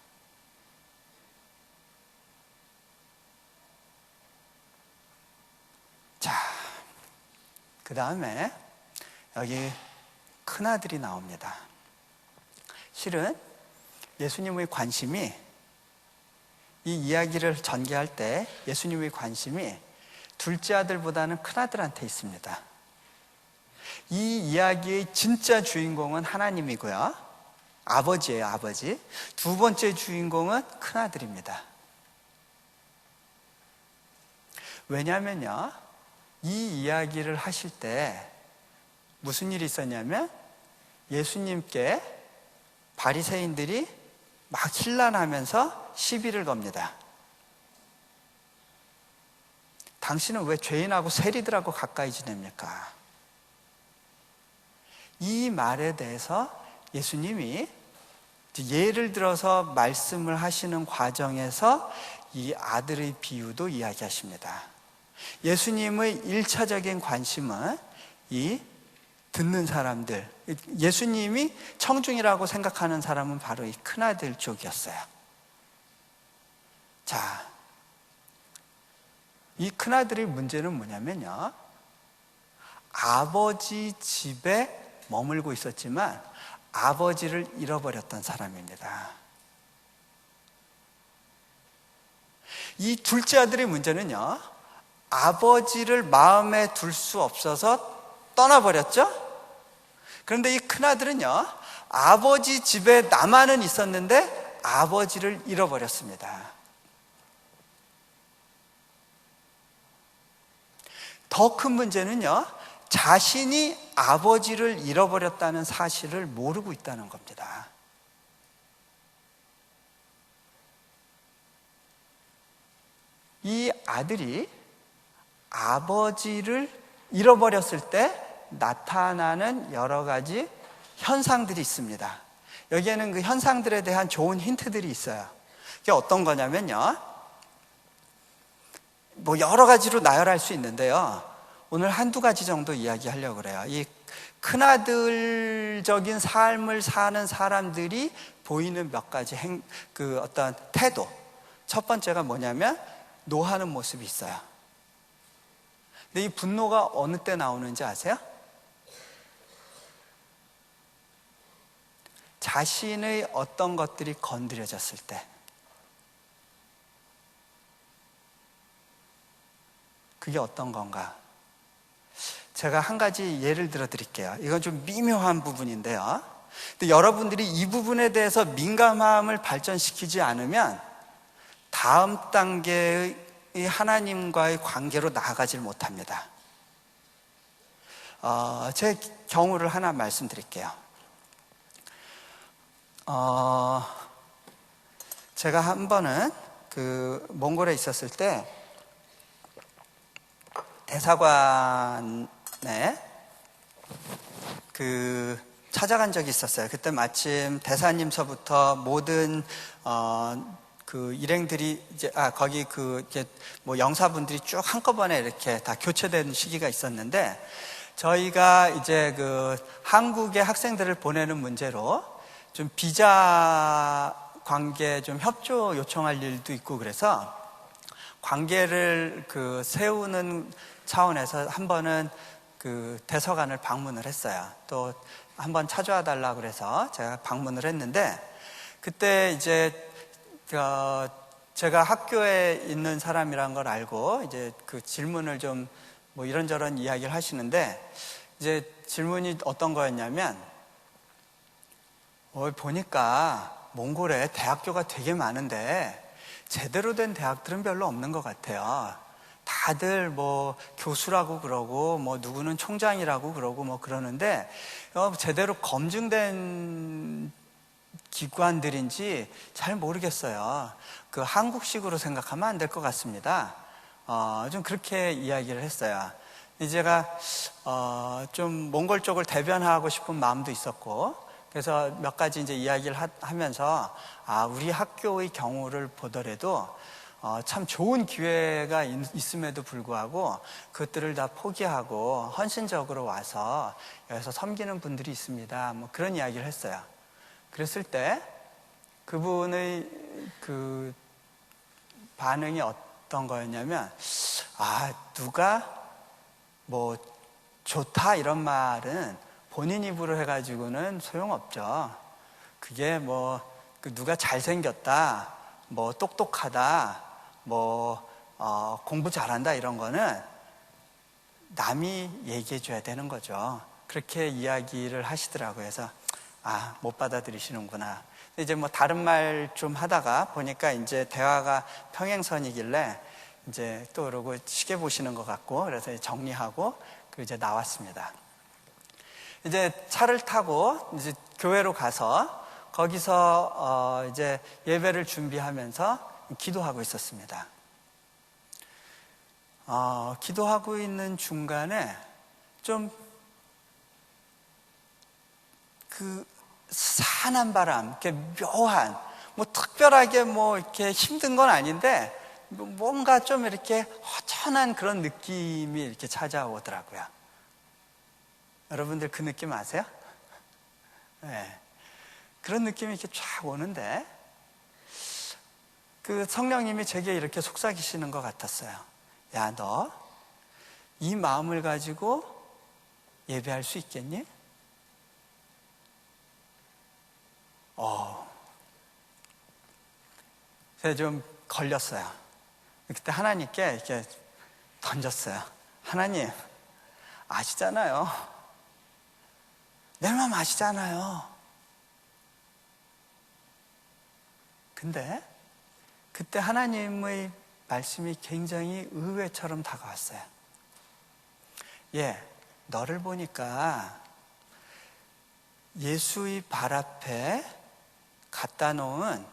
자, 그 다음에 여기 큰아들이 나옵니다. 실은 예수님의 관심이, 이 이야기를 전개할 때 예수님의 관심이 둘째 아들보다는 큰아들한테 있습니다. 이 이야기의 진짜 주인공은 하나님이고요, 아버지예요, 아버지. 두 번째 주인공은 큰아들입니다. 왜냐하면요, 이 이야기를 하실 때 무슨 일이 있었냐면 예수님께 바리새인들이 막 혼란하면서 시비를 겁니다. 당신은 왜 죄인하고 세리들하고 가까이 지냅니까? 이 말에 대해서 예수님이 예를 들어서 말씀을 하시는 과정에서 이 아들의 비유도 이야기하십니다. 예수님의 1차적인 관심은 이 듣는 사람들, 예수님이 청중이라고 생각하는 사람은 바로 이 큰아들 쪽이었어요. 자, 이 큰아들의 문제는 뭐냐면요, 아버지 집에 머물고 있었지만 아버지를 잃어버렸던 사람입니다. 이 둘째 아들의 문제는요, 아버지를 마음에 둘 수 없어서 떠나버렸죠? 그런데 이 큰아들은요, 아버지 집에 나만은 있었는데 아버지를 잃어버렸습니다. 더 큰 문제는요, 자신이 아버지를 잃어버렸다는 사실을 모르고 있다는 겁니다. 이 아들이 아버지를 잃어버렸을 때 나타나는 여러 가지 현상들이 있습니다. 여기에는 그 현상들에 대한 좋은 힌트들이 있어요. 그게 어떤 거냐면요, 뭐 여러 가지로 나열할 수 있는데요, 오늘 한두 가지 정도 이야기하려고 그래요. 이 큰아들적인 삶을 사는 사람들이 보이는 몇 가지 그 어떤 태도. 첫 번째가 뭐냐면 노하는 모습이 있어요. 근데 이 분노가 어느 때 나오는지 아세요? 자신의 어떤 것들이 건드려졌을 때. 그게 어떤 건가? 제가 한 가지 예를 들어 드릴게요. 이건 좀 미묘한 부분인데요, 근데 여러분들이 이 부분에 대해서 민감함을 발전시키지 않으면 다음 단계의 하나님과의 관계로 나아가질 못합니다. 제 경우를 하나 말씀드릴게요. 제가 한 번은 그 몽골에 있었을 때 대사관에 그 찾아간 적이 있었어요. 그때 마침 대사님서부터 모든 그 일행들이 이제 거기 그 이제 뭐 영사분들이 쭉 한꺼번에 이렇게 다 교체된 시기가 있었는데, 저희가 이제 그 한국의 학생들을 보내는 문제로 좀 비자 관계 좀 협조 요청할 일도 있고, 그래서 관계를 그 세우는 차원에서 한 번은 그 대사관을 방문을 했어요. 또 한 번 찾아와 달라고 그래서 제가 방문을 했는데, 그때 이제 제가 학교에 있는 사람이란 걸 알고 이제 그 질문을 좀 뭐 이런저런 이야기를 하시는데, 이제 질문이 어떤 거였냐면, 보니까 몽골에 대학교가 되게 많은데 제대로 된 대학들은 별로 없는 것 같아요. 다들 뭐 교수라고 그러고 뭐 누구는 총장이라고 그러고 뭐 그러는데 제대로 검증된 기관들인지 잘 모르겠어요. 그 한국식으로 생각하면 안 될 것 같습니다. 좀 그렇게 이야기를 했어요. 제가 좀 몽골 쪽을 대변하고 싶은 마음도 있었고, 그래서 몇 가지 이제 이야기를 하면서 우리 학교의 경우를 보더라도 참 좋은 기회가 있음에도 불구하고 그것들을 다 포기하고 헌신적으로 와서 여기서 섬기는 분들이 있습니다. 뭐 그런 이야기를 했어요. 그랬을 때 그분의 그 반응이 어떤 거였냐면, 누가 뭐 좋다 이런 말은 본인 입으로 해가지고는 소용없죠. 그게 뭐 누가 잘생겼다, 뭐 똑똑하다, 뭐 공부 잘한다 이런 거는 남이 얘기해 줘야 되는 거죠. 그렇게 이야기를 하시더라고요. 그래서 못 받아들이시는구나. 이제 뭐 다른 말 좀 하다가 보니까 이제 대화가 평행선이길래 이제 또 그러고 시계 보시는 것 같고, 그래서 정리하고 이제 나왔습니다. 이제 차를 타고 이제 교회로 가서 거기서 이제 예배를 준비하면서 기도하고 있었습니다. 기도하고 있는 중간에 좀 그 산한 바람, 이렇게 묘한, 뭐 특별하게 뭐 이렇게 힘든 건 아닌데 뭔가 좀 이렇게 허전한 그런 느낌이 이렇게 찾아오더라고요. 여러분들 그 느낌 아세요? 네. 그런 느낌이 이렇게 쫙 오는데 그 성령님이 제게 이렇게 속삭이시는 것 같았어요. 야, 너 이 마음을 가지고 예배할 수 있겠니? 제가 좀 걸렸어요. 그때 하나님께 이렇게 던졌어요. 하나님, 아시잖아요. 내 마음 아시잖아요. 근데 그때 하나님의 말씀이 굉장히 의외처럼 다가왔어요. 너를 보니까 예수의 발 앞에 갖다 놓은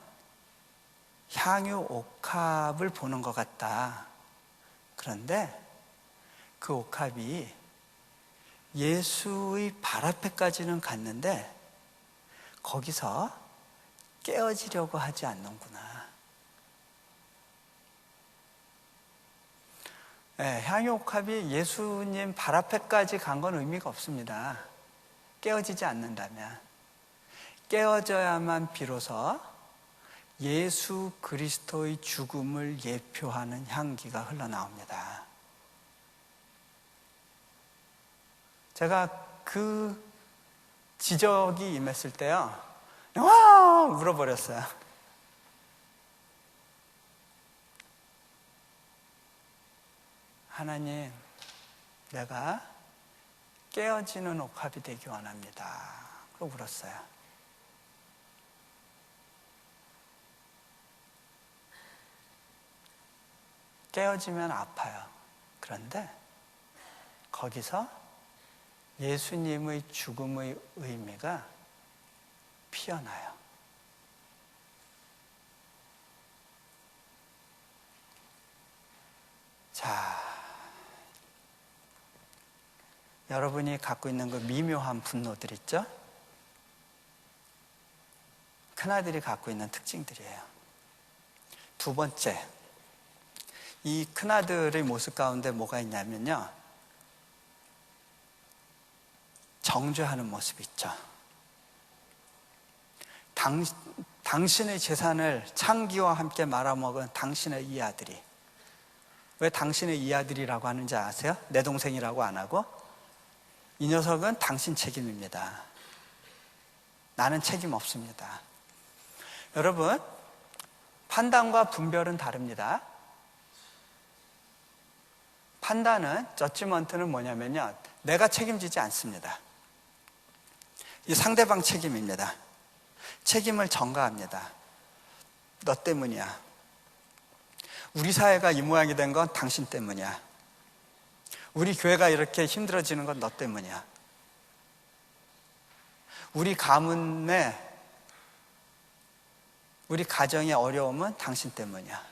향유 옥합을 보는 것 같다. 그런데 그 옥합이 예수의 발 앞에까지는 갔는데 거기서 깨어지려고 하지 않는구나. 향유 옥합이 예수님 발 앞에까지 간 건 의미가 없습니다. 깨어지지 않는다면. 깨어져야만 비로소 예수 그리스도의 죽음을 예표하는 향기가 흘러나옵니다. 제가 그 지적이 임했을 때요, 와! 울어버렸어요. 하나님, 내가 깨어지는 옥합이 되기 원합니다. 그러고 울었어요. 깨어지면 아파요. 그런데 거기서 예수님의 죽음의 의미가 피어나요. 자, 여러분이 갖고 있는 그 미묘한 분노들 있죠? 큰아들이 갖고 있는 특징들이에요. 두 번째, 이 큰아들의 모습 가운데 뭐가 있냐면요, 정죄하는 모습이 있죠. 당신의 재산을 창기와 함께 말아먹은 당신의 이 아들이, 왜 당신의 이 아들이라고 하는지 아세요? 내 동생이라고 안 하고? 이 녀석은 당신 책임입니다. 나는 책임 없습니다. 여러분, 판단과 분별은 다릅니다. 판단은, 저지먼트는 뭐냐면요, 내가 책임지지 않습니다. 이 상대방 책임입니다. 책임을 전가합니다. 너 때문이야. 우리 사회가 이 모양이 된 건 당신 때문이야. 우리 교회가 이렇게 힘들어지는 건 너 때문이야. 우리 가문에, 우리 가정의 어려움은 당신 때문이야.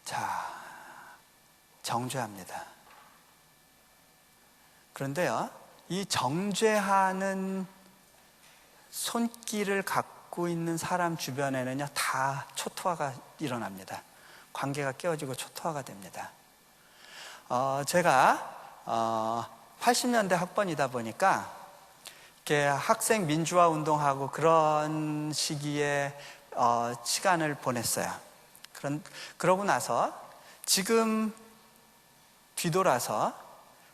자, 정죄합니다. 그런데요, 이 정죄하는 손길을 갖고 있는 사람 주변에는요, 다 초토화가 일어납니다. 관계가 깨어지고 초토화가 됩니다. 제가 80년대 학번이다 보니까 이렇게 학생 민주화 운동하고 그런 시기에 시간을 보냈어요. 그러고 나서 지금 뒤돌아서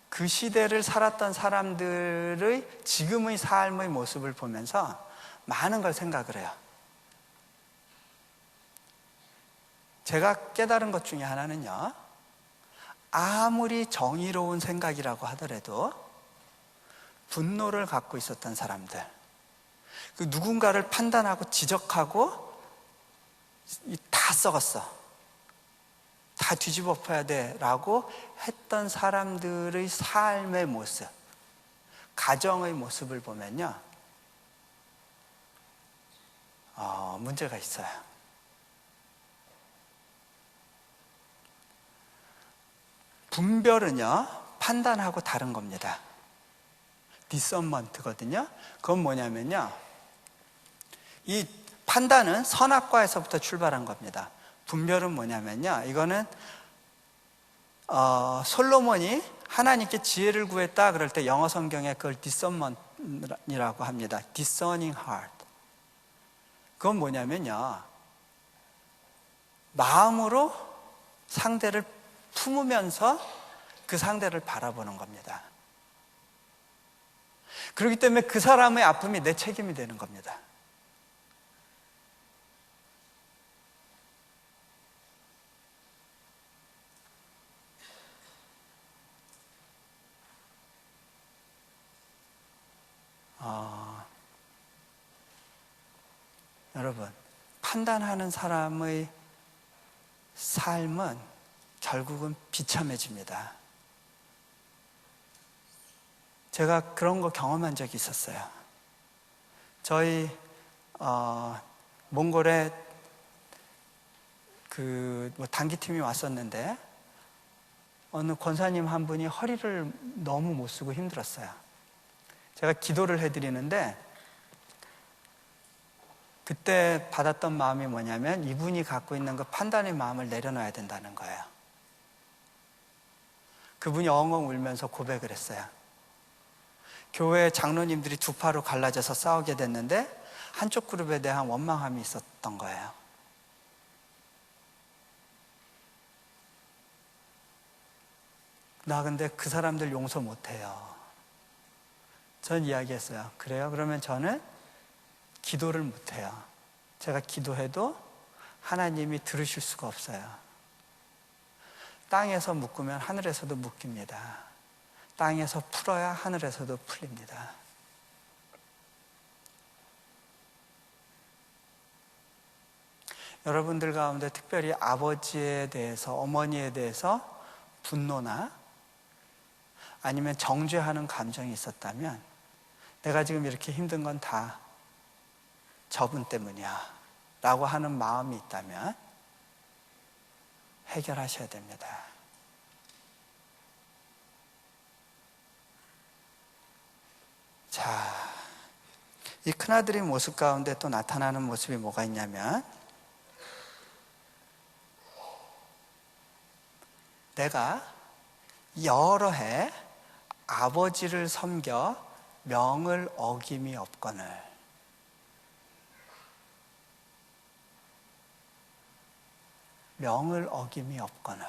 그 시대를 살았던 사람들의 지금의 삶의 모습을 보면서 많은 걸 생각을 해요. 제가 깨달은 것 중에 하나는요, 아무리 정의로운 생각이라고 하더라도 분노를 갖고 있었던 사람들, 그 누군가를 판단하고 지적하고 다 썩었어, 다 뒤집어 엎어야 돼 라고 했던 사람들의 삶의 모습, 가정의 모습을 보면요, 문제가 있어요. 분별은요, 판단하고 다른 겁니다. 디선먼트거든요. 그건 뭐냐면요, 이 판단은 선악과에서부터 출발한 겁니다. 분별은 뭐냐면요, 이거는 솔로몬이 하나님께 지혜를 구했다 그럴 때 영어 성경에 그걸 discernment이라고 합니다. discerning heart. 그건 뭐냐면요, 마음으로 상대를 품으면서 그 상대를 바라보는 겁니다. 그렇기 때문에 그 사람의 아픔이 내 책임이 되는 겁니다. 여러분, 판단하는 사람의 삶은 결국은 비참해집니다. 제가 그런 거 경험한 적이 있었어요. 저희 몽골에 단기팀이 왔었는데 어느 권사님 한 분이 허리를 너무 못 쓰고 힘들었어요. 제가 기도를 해드리는데 그때 받았던 마음이 뭐냐면, 이분이 갖고 있는 그 판단의 마음을 내려놔야 된다는 거예요. 그분이 엉엉 울면서 고백을 했어요. 교회 장로님들이 두 파로 갈라져서 싸우게 됐는데 한쪽 그룹에 대한 원망함이 있었던 거예요. 나 근데 그 사람들 용서 못해요. 전 이야기했어요. 그래요? 그러면 저는 기도를 못해요. 제가 기도해도 하나님이 들으실 수가 없어요. 땅에서 묶으면 하늘에서도 묶입니다. 땅에서 풀어야 하늘에서도 풀립니다. 여러분들 가운데 특별히 아버지에 대해서, 어머니에 대해서 분노나 아니면 정죄하는 감정이 있었다면, 내가 지금 이렇게 힘든 건 다 저분 때문이야 라고 하는 마음이 있다면 해결하셔야 됩니다. 자, 이 큰아들의 모습 가운데 또 나타나는 모습이 뭐가 있냐면, 내가 여러 해 아버지를 섬겨 명을 어김이 없거늘. 명을 어김이 없거늘.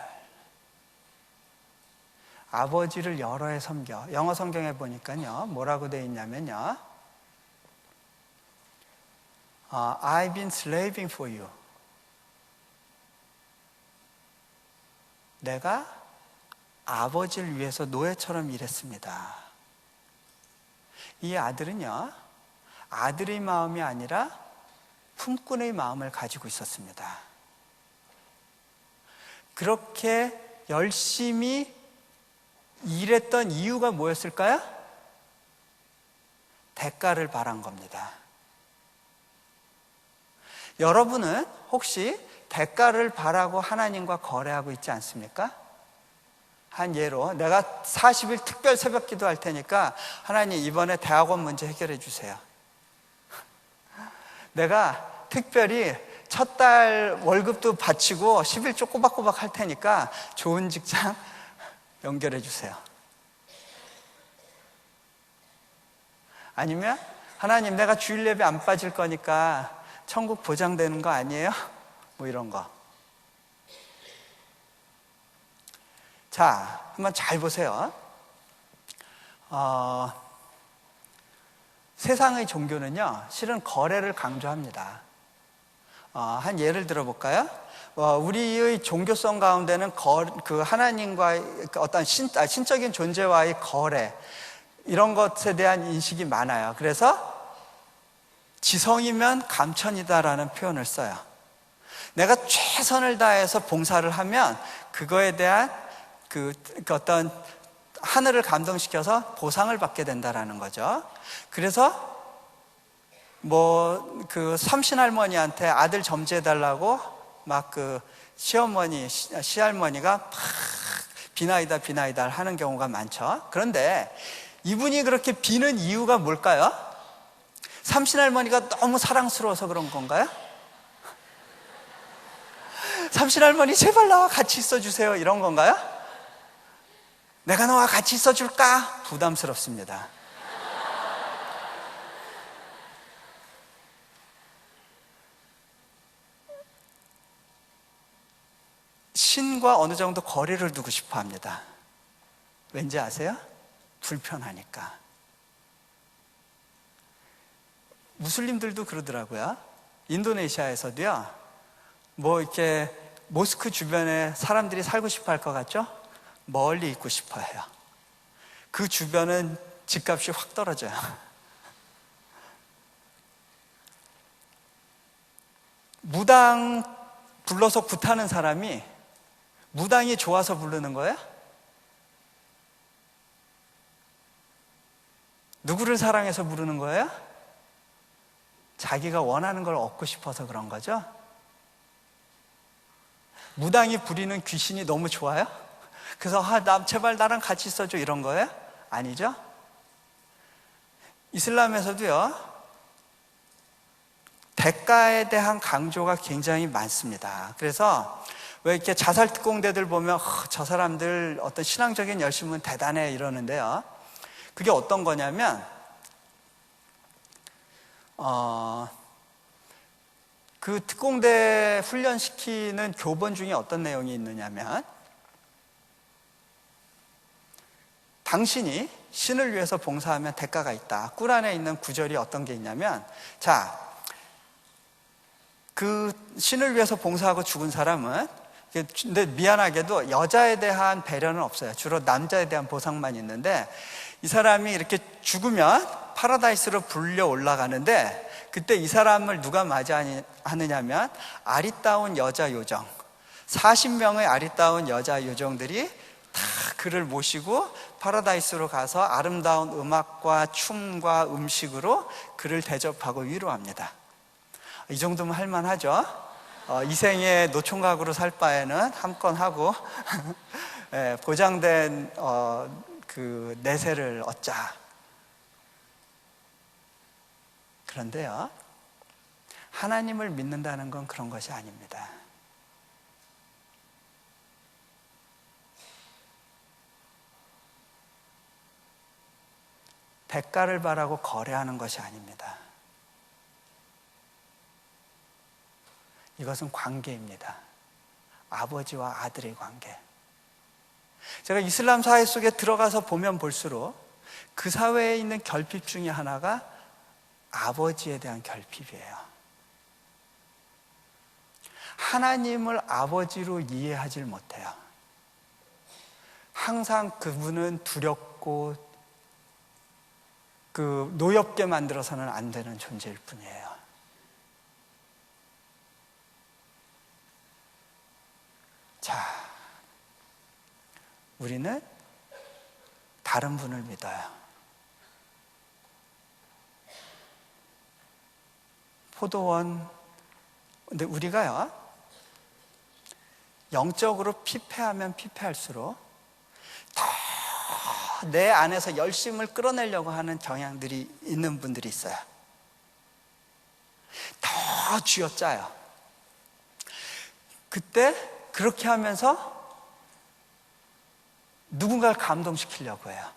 아버지를 여러 해 섬겨. 영어 성경에 보니까요, 뭐라고 되어 있냐면요, I've been slaving for you. 내가 아버지를 위해서 노예처럼 일했습니다. 이 아들은요, 아들의 마음이 아니라 품꾼의 마음을 가지고 있었습니다. 그렇게 열심히 일했던 이유가 뭐였을까요? 대가를 바란 겁니다. 여러분은 혹시 대가를 바라고 하나님과 거래하고 있지 않습니까? 한 예로, 내가 40일 특별 새벽 기도 할 테니까 하나님 이번에 대학원 문제 해결해 주세요. 내가 특별히 첫 달 월급도 바치고 11조 꼬박꼬박 할 테니까 좋은 직장 연결해 주세요. 아니면 하나님, 내가 주일 예배 안 빠질 거니까 천국 보장되는 거 아니에요? 뭐 이런 거. 자, 한번 잘 보세요. 세상의 종교는요, 실은 거래를 강조합니다. 한 예를 들어볼까요? 우리의 종교성 가운데는 그 하나님과의 어떤 신적인 존재와의 거래, 이런 것에 대한 인식이 많아요. 그래서 지성이면 감천이다라는 표현을 써요. 내가 최선을 다해서 봉사를 하면 그거에 대한 그 어떤 하늘을 감동시켜서 보상을 받게 된다라는 거죠. 그래서 그 삼신할머니한테 아들 점지해달라고 막 그 시할머니가 막 비나이다 하는 경우가 많죠. 그런데 이분이 그렇게 비는 이유가 뭘까요? 삼신할머니가 너무 사랑스러워서 그런 건가요? 삼신할머니 제발 나와 같이 있어주세요, 이런 건가요? 내가 너와 같이 있어줄까? 부담스럽습니다. 신과 어느 정도 거리를 두고 싶어 합니다. 왠지 아세요? 불편하니까. 무슬림들도 그러더라고요. 인도네시아에서도요, 뭐 이렇게 모스크 주변에 사람들이 살고 싶어 할 것 같죠? 멀리 있고 싶어 해요. 그 주변은 집값이 확 떨어져요. 무당 불러서 굿하는 사람이 무당이 좋아서 부르는 거예요? 누구를 사랑해서 부르는 거예요? 자기가 원하는 걸 얻고 싶어서 그런 거죠? 무당이 부리는 귀신이 너무 좋아요? 그래서 제발 나랑 같이 있어줘, 이런 거예요? 아니죠? 이슬람에서도요, 대가에 대한 강조가 굉장히 많습니다. 그래서 왜 이렇게 자살 특공대들 보면 저 사람들 어떤 신앙적인 열심은 대단해 이러는데요, 그게 어떤 거냐면 그 특공대 훈련시키는 교본 중에 어떤 내용이 있느냐면, 당신이 신을 위해서 봉사하면 대가가 있다. 꿀안에 있는 구절이 어떤 게 있냐면, 자, 그 신을 위해서 봉사하고 죽은 사람은, 근데 미안하게도 여자에 대한 배려는 없어요. 주로 남자에 대한 보상만 있는데, 이 사람이 이렇게 죽으면 파라다이스로 불려 올라가는데, 그때 이 사람을 누가 맞이하느냐면 아리따운 여자 요정, 40명의 아리따운 여자 요정들이 다 그를 모시고 파라다이스로 가서 아름다운 음악과 춤과 음식으로 그를 대접하고 위로합니다. 이 정도면 할만하죠. 이 생에 노총각으로 살 바에는 한 건 하고 보장된 그 내세를 얻자. 그런데요, 하나님을 믿는다는 건 그런 것이 아닙니다. 대가를 바라고 거래하는 것이 아닙니다. 이것은 관계입니다. 아버지와 아들의 관계. 제가 이슬람 사회 속에 들어가서 보면 볼수록 그 사회에 있는 결핍 중에 하나가 아버지에 대한 결핍이에요. 하나님을 아버지로 이해하지 못해요. 항상 그분은 두렵고 그 노엽게 만들어서는 안 되는 존재일 뿐이에요. 자, 우리는 다른 분을 믿어요. 포도원. 근데 우리가요, 영적으로 피폐하면 피폐할수록 더 내 안에서 열심을 끌어내려고 하는 경향들이 있는 분들이 있어요. 더 더 쥐어짜요. 그때 그렇게 하면서 누군가를 감동시키려고 해요.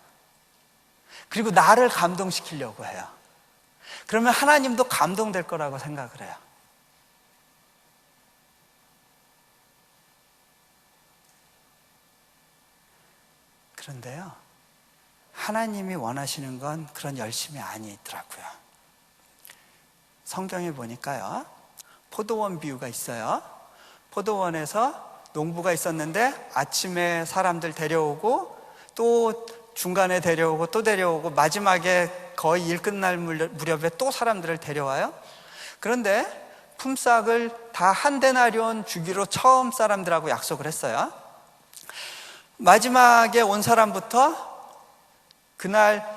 그리고 나를 감동시키려고 해요. 그러면 하나님도 감동될 거라고 생각을 해요. 그런데요, 하나님이 원하시는 건 그런 열심이 아니더라고요. 성경에 보니까요, 포도원 비유가 있어요. 포도원에서 농부가 있었는데 아침에 사람들 데려오고 또 중간에 데려오고 또 데려오고 마지막에 거의 일 끝날 무렵에 또 사람들을 데려와요. 그런데 품삯을 다 한 데나리온 주기로 처음 사람들하고 약속을 했어요. 마지막에 온 사람부터 그날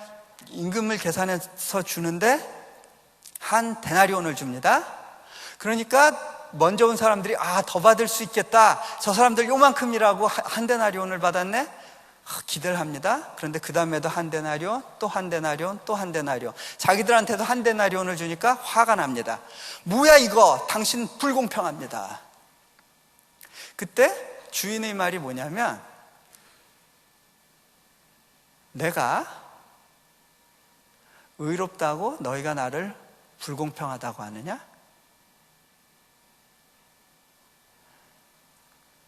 임금을 계산해서 주는데 한 데나리온을 줍니다. 그러니까 먼저 온 사람들이 더 받을 수 있겠다, 저 사람들 요만큼이라고 한 데나리온을 받았네, 기대를 합니다. 그런데 그 다음에도 한 데나리온, 또 한 데나리온, 또 한 데나리온, 자기들한테도 한 데나리온을 주니까 화가 납니다. 뭐야 이거, 당신 불공평합니다. 그때 주인의 말이 뭐냐면, 내가 의롭다고 너희가 나를 불공평하다고 하느냐?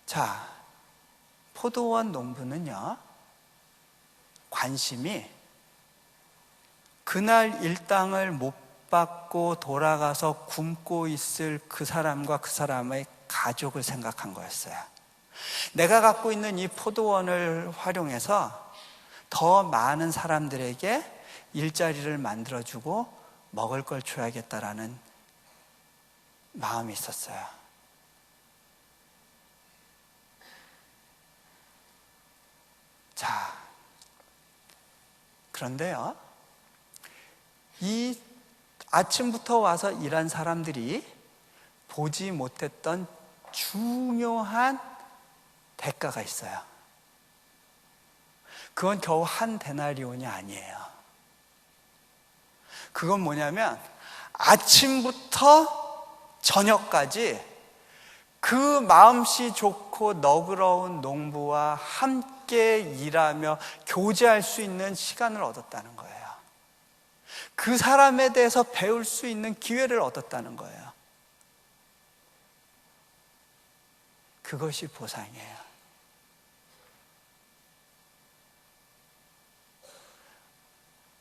자, 포도원 농부는요, 관심이 그날 일당을 못 받고 돌아가서 굶고 있을 그 사람과 그 사람의 가족을 생각한 거였어요. 내가 갖고 있는 이 포도원을 활용해서 더 많은 사람들에게 일자리를 만들어주고 먹을 걸 줘야겠다라는 마음이 있었어요. 자, 그런데요, 이 아침부터 와서 일한 사람들이 보지 못했던 중요한 대가가 있어요. 그건 겨우 한 데나리온이 아니에요. 그건 뭐냐면 아침부터 저녁까지 그 마음씨 좋고 너그러운 농부와 함께 일하며 교제할 수 있는 시간을 얻었다는 거예요. 그 사람에 대해서 배울 수 있는 기회를 얻었다는 거예요. 그것이 보상이에요.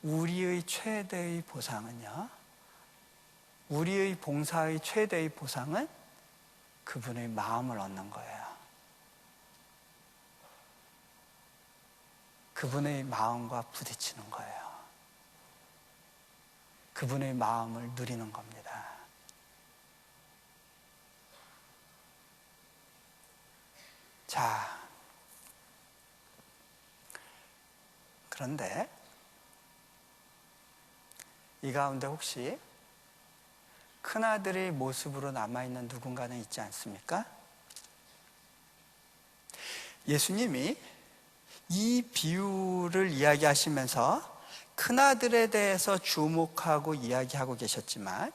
우리의 최대의 보상은요, 우리의 봉사의 최대의 보상은 그분의 마음을 얻는 거예요. 그분의 마음과 부딪히는 거예요. 그분의 마음을 누리는 겁니다. 자, 그런데 이 가운데 혹시 큰아들의 모습으로 남아있는 누군가는 있지 않습니까? 예수님이 이 비유를 이야기하시면서 큰아들에 대해서 주목하고 이야기하고 계셨지만,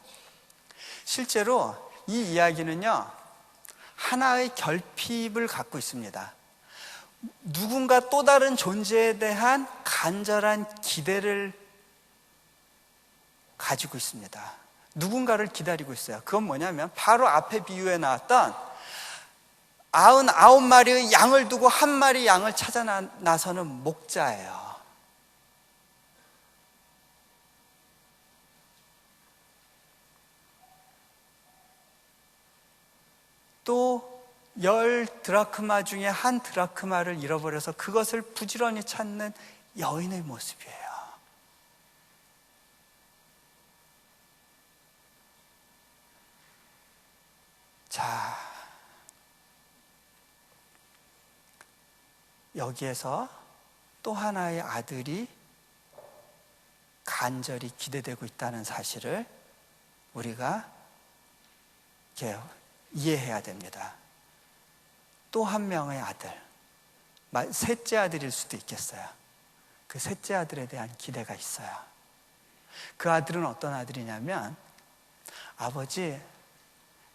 실제로 이 이야기는요, 하나의 결핍을 갖고 있습니다. 누군가 또 다른 존재에 대한 간절한 기대를 가지고 있습니다. 누군가를 기다리고 있어요. 그건 뭐냐면 바로 앞에 비유에 나왔던 99마리의 양을 두고 한 마리 양을 찾아 나서는 목자예요. 또 10드라크마 중에 한 드라크마를 잃어버려서 그것을 부지런히 찾는 여인의 모습이에요. 자, 여기에서 또 하나의 아들이 간절히 기대되고 있다는 사실을 우리가 이렇게 이해해야 됩니다. 또 한 명의 아들, 셋째 아들일 수도 있겠어요. 그 셋째 아들에 대한 기대가 있어요. 그 아들은 어떤 아들이냐면, 아버지,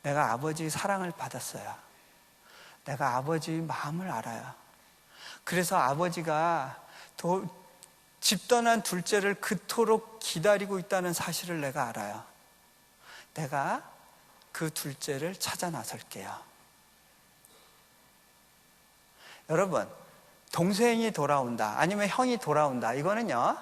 내가 아버지의 사랑을 받았어요. 내가 아버지의 마음을 알아요. 그래서 아버지가 집 떠난 둘째를 그토록 기다리고 있다는 사실을 내가 알아요. 내가 그 둘째를 찾아 나설게요. 여러분, 동생이 돌아온다, 아니면 형이 돌아온다, 이거는요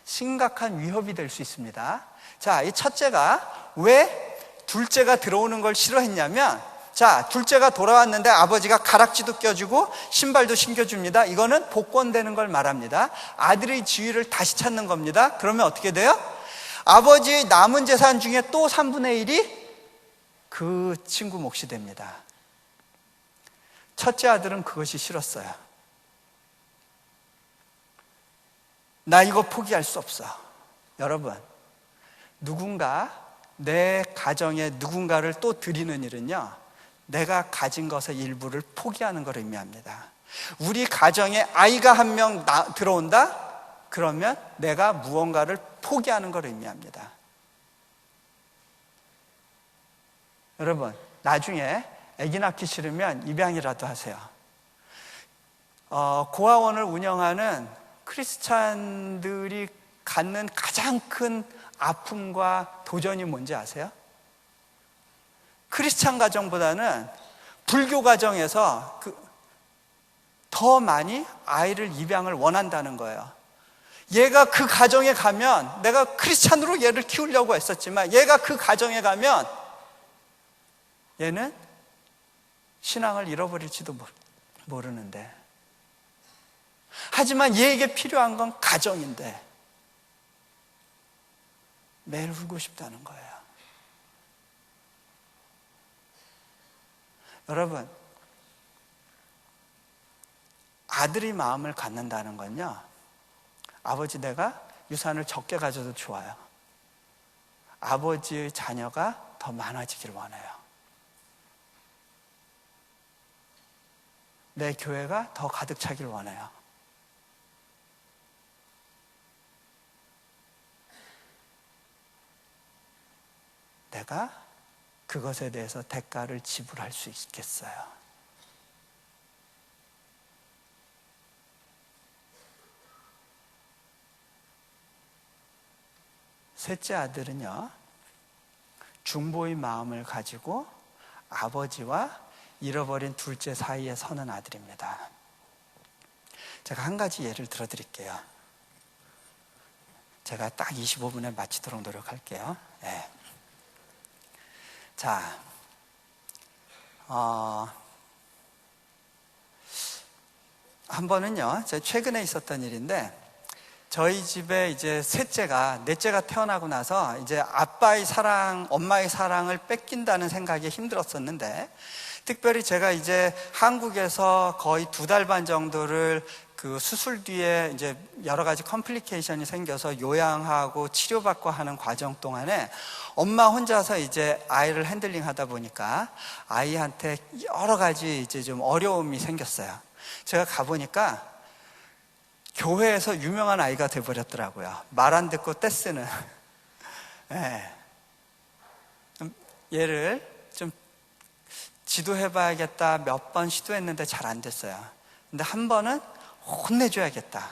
심각한 위협이 될 수 있습니다. 자, 이 첫째가 왜 둘째가 들어오는 걸 싫어했냐면, 자, 둘째가 돌아왔는데 아버지가 가락지도 껴주고 신발도 신겨줍니다. 이거는 복권되는 걸 말합니다. 아들의 지위를 다시 찾는 겁니다. 그러면 어떻게 돼요? 아버지의 남은 재산 중에 또 3분의 1이 그 친구 몫이 됩니다. 첫째 아들은 그것이 싫었어요. 나 이거 포기할 수 없어. 여러분, 누군가 내 가정에 누군가를 또 드리는 일은요, 내가 가진 것의 일부를 포기하는 걸 의미합니다. 우리 가정에 아이가 한 명 들어온다? 그러면 내가 무언가를 포기하는 걸 의미합니다. 여러분, 나중에 아기 낳기 싫으면 입양이라도 하세요. 고아원을 운영하는 크리스찬들이 갖는 가장 큰 아픔과 도전이 뭔지 아세요? 크리스찬 가정보다는 불교 가정에서 더 많이 아이를 입양을 원한다는 거예요. 얘가 그 가정에 가면, 내가 크리스찬으로 얘를 키우려고 했었지만 얘가 그 가정에 가면 얘는 신앙을 잃어버릴지도 모르는데, 하지만 얘에게 필요한 건 가정인데 매일 울고 싶다는 거예요. 여러분, 아들이 마음을 갖는다는 건요, 아버지 내가 유산을 적게 가져도 좋아요. 아버지의 자녀가 더 많아지길 원해요. 내 교회가 더 가득 차길 원해요. 내가 그것에 대해서 대가를 지불할 수 있겠어요? 셋째 아들은요, 중보의 마음을 가지고 아버지와 잃어버린 둘째 사이에 서는 아들입니다. 제가 한 가지 예를 들어드릴게요. 제가 딱 25분에 마치도록 노력할게요. 네. 자, 한 번은요, 제가 최근에 있었던 일인데, 저희 집에 이제 넷째가 태어나고 나서 이제 아빠의 사랑, 엄마의 사랑을 뺏긴다는 생각이 힘들었었는데, 특별히 제가 이제 한국에서 거의 2달 반 정도를 그 수술 뒤에 이제 여러 가지 컴플리케이션이 생겨서 요양하고 치료받고 하는 과정 동안에 엄마 혼자서 이제 아이를 핸들링 하다 보니까 아이한테 여러 가지 이제 좀 어려움이 생겼어요. 제가 가보니까 교회에서 유명한 아이가 돼버렸더라고요. 말 안 듣고 떼쓰는. 네. 얘를 좀 지도해봐야겠다 몇 번 시도했는데 잘 안 됐어요. 근데 한 번은 혼내줘야겠다.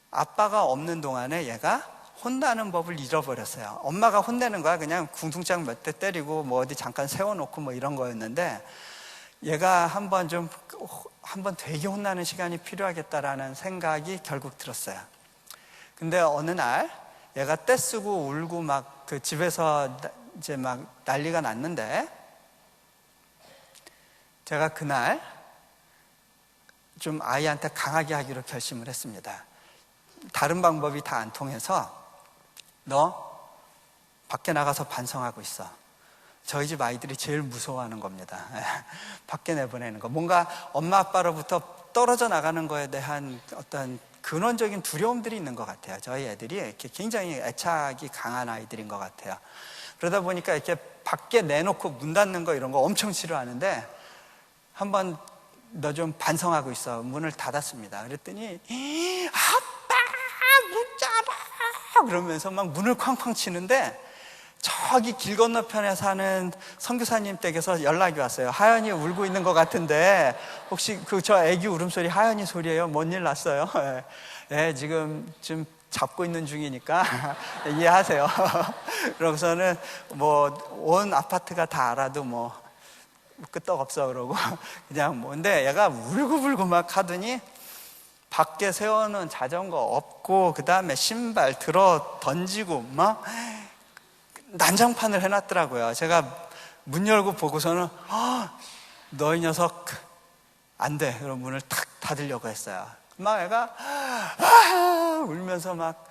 아빠가 없는 동안에 얘가 혼나는 법을 잃어버렸어요. 엄마가 혼내는 거야. 그냥 궁둥짝 몇 대 때리고 뭐 어디 잠깐 세워놓고 뭐 이런 거였는데, 얘가 한 번 되게 혼나는 시간이 필요하겠다라는 생각이 결국 들었어요. 근데 어느 날 얘가 떼쓰고 울고 막 그 집에서 이제 막 난리가 났는데, 제가 그날 좀 아이한테 강하게 하기로 결심을 했습니다. 다른 방법이 다 안 통해서 너 밖에 나가서 반성하고 있어. 저희 집 아이들이 제일 무서워하는 겁니다. 밖에 내보내는 거. 뭔가 엄마 아빠로부터 떨어져 나가는 거에 대한 어떤 근원적인 두려움들이 있는 것 같아요. 저희 애들이 이렇게 굉장히 애착이 강한 아이들인 것 같아요. 그러다 보니까 이렇게 밖에 내놓고 문 닫는 거 이런 거 엄청 싫어하는데, 한번 너 좀 반성하고 있어. 문을 닫았습니다. 그랬더니 아빠 문 잡아 그러면서 막 문을 쾅쾅 치는데, 저기 길 건너편에 사는 선교사님 댁에서 연락이 왔어요. 하연이 울고 있는 것 같은데 혹시 저 애기 울음소리 하연이 소리예요? 뭔 일 났어요? 네, 지금 잡고 있는 중이니까 이해하세요. 그러고서는 뭐 온 아파트가 다 알아도 뭐 끄떡없어 그러고 그냥 뭐 근데 얘가 울고불고 막 하더니 밖에 세워놓은 자전거 없고 그 다음에 신발 들어 던지고 막 난장판을 해놨더라고요. 제가 문 열고 보고서는 너 이 녀석 안 돼. 그럼 문을 탁 닫으려고 했어요. 막 애가 울면서 막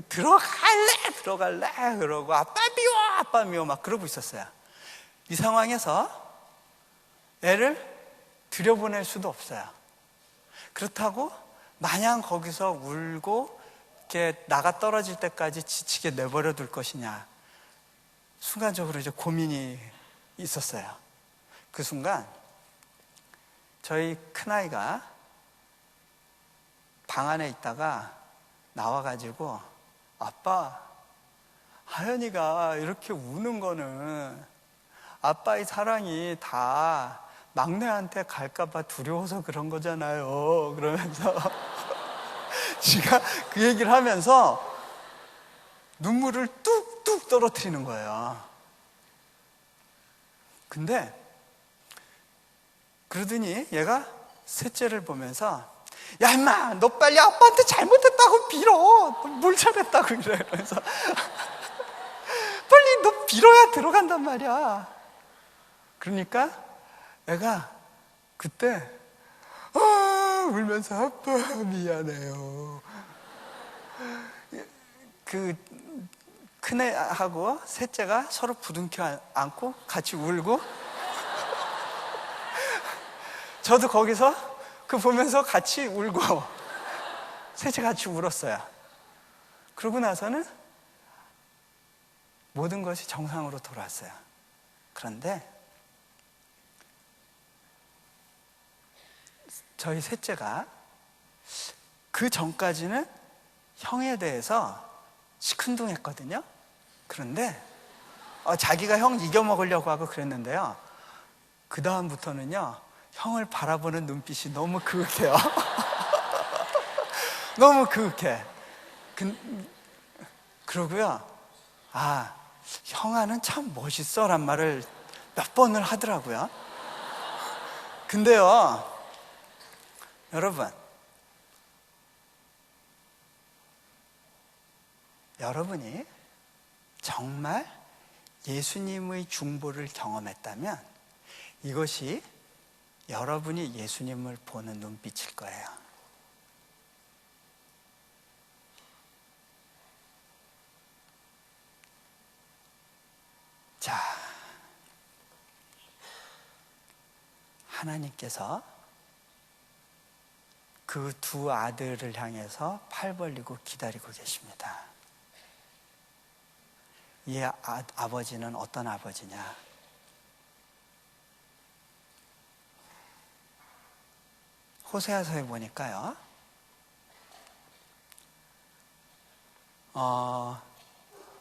들어갈래 그러고 아빠 미워 막 그러고 있었어요. 이 상황에서 애를 들여보낼 수도 없어요. 그렇다고 마냥 거기서 울고 이렇게 나가 떨어질 때까지 지치게 내버려 둘 것이냐, 순간적으로 이제 고민이 있었어요. 그 순간 저희 큰아이가 방 안에 있다가 나와가지고 아빠, 하연이가 이렇게 우는 거는 아빠의 사랑이 다 막내한테 갈까봐 두려워서 그런 거잖아요. 그러면서 지가 그 얘기를 하면서 눈물을 뚝뚝 떨어뜨리는 거예요. 근데 그러더니 얘가 셋째를 보면서 야 임마 너 빨리 아빠한테 잘못했다고 빌어. 뭘 잘했다고 이래. 그러면서 빨리 너 빌어야 들어간단 말이야. 그러니까 애가 그때 울면서 아빠 미안해요. 그 큰애하고 셋째가 서로 부둥켜 안고 같이 울고 저도 거기서 그 보면서 같이 울고 셋째 같이 울었어요. 그러고 나서는 모든 것이 정상으로 돌아왔어요. 그런데 저희 셋째가 그 전까지는 형에 대해서 시큰둥했거든요. 그런데 자기가 형 이겨먹으려고 하고 그랬는데요. 그 다음부터는요, 형을 바라보는 눈빛이 너무 그윽해요. 너무 그윽해. 그러고요, 형아는 참 멋있어 란 말을 몇 번을 하더라고요. 근데요, 여러분, 여러분이 정말 예수님의 중보를 경험했다면 이것이 여러분이 예수님을 보는 눈빛일 거예요. 자, 하나님께서 그 두 아들을 향해서 팔 벌리고 기다리고 계십니다. 이 아버지는 어떤 아버지냐? 호세아서에 보니까요,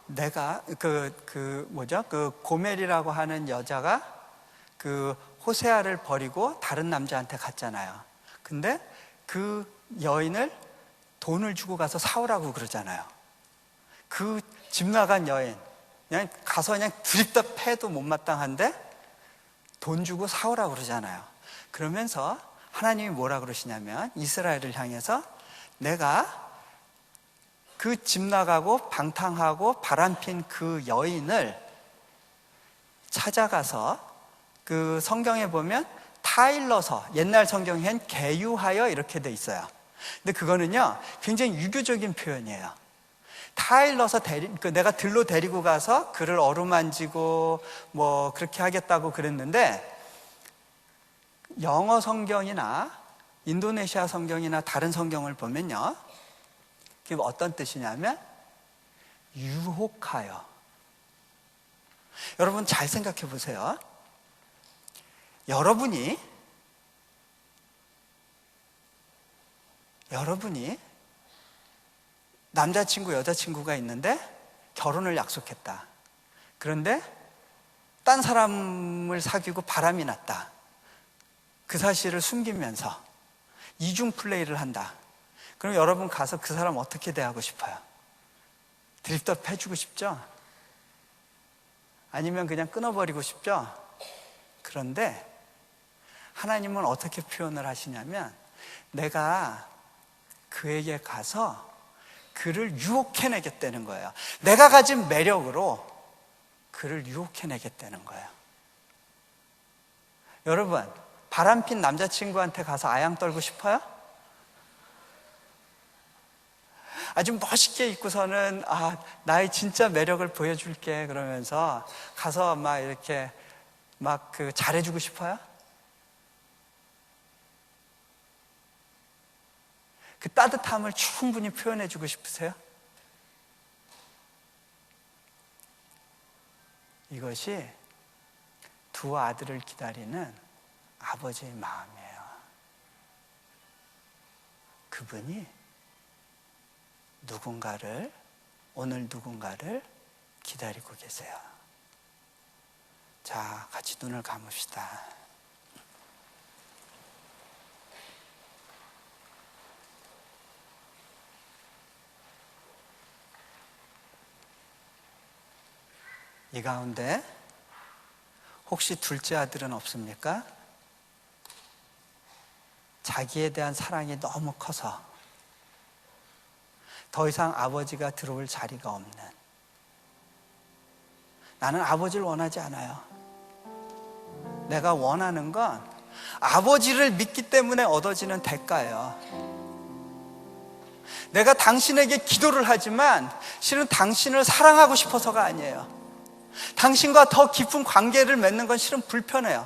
내가 그 고멜이라고 하는 여자가 그 호세아를 버리고 다른 남자한테 갔잖아요. 근데 그 여인을 돈을 주고 가서 사오라고 그러잖아요. 그 집 나간 여인, 그냥 가서 그냥 드립다 패도 못마땅한데 돈 주고 사오라고 그러잖아요. 그러면서 하나님이 뭐라 그러시냐면 이스라엘을 향해서 내가 그 집 나가고 방탕하고 바람핀 그 여인을 찾아가서 그 성경에 보면 타일러서, 옛날 성경엔 계유하여 이렇게 돼 있어요. 근데 그거는요 굉장히 유교적인 표현이에요. 타일러서 내가 들로 데리고 가서 그를 어루만지고 뭐 그렇게 하겠다고 그랬는데, 영어 성경이나 인도네시아 성경이나 다른 성경을 보면요, 그게 어떤 뜻이냐면 유혹하여. 여러분 잘 생각해 보세요. 여러분이 남자친구 여자친구가 있는데 결혼을 약속했다. 그런데 딴 사람을 사귀고 바람이 났다. 그 사실을 숨기면서 이중 플레이를 한다. 그럼 여러분 가서 그 사람 어떻게 대하고 싶어요? 드립답 해주고 싶죠? 아니면 그냥 끊어버리고 싶죠? 그런데 하나님은 어떻게 표현을 하시냐면, 내가 그에게 가서 그를 유혹해내겠다는 거예요. 내가 가진 매력으로 그를 유혹해내겠다는 거예요. 여러분, 바람핀 남자친구한테 가서 아양 떨고 싶어요? 아주 멋있게 입고서는 나의 진짜 매력을 보여줄게 그러면서 가서 막 이렇게 막 잘해주고 싶어요? 그 따뜻함을 충분히 표현해주고 싶으세요? 이것이 두 아들을 기다리는 아버지의 마음이에요. 그분이 오늘 누군가를 기다리고 계세요. 자, 같이 눈을 감읍시다. 이 가운데 혹시 둘째 아들은 없습니까? 자기에 대한 사랑이 너무 커서 더 이상 아버지가 들어올 자리가 없는, 나는 아버지를 원하지 않아요. 내가 원하는 건 아버지를 믿기 때문에 얻어지는 대가예요. 내가 당신에게 기도를 하지만 실은 당신을 사랑하고 싶어서가 아니에요. 당신과 더 깊은 관계를 맺는 건 실은 불편해요.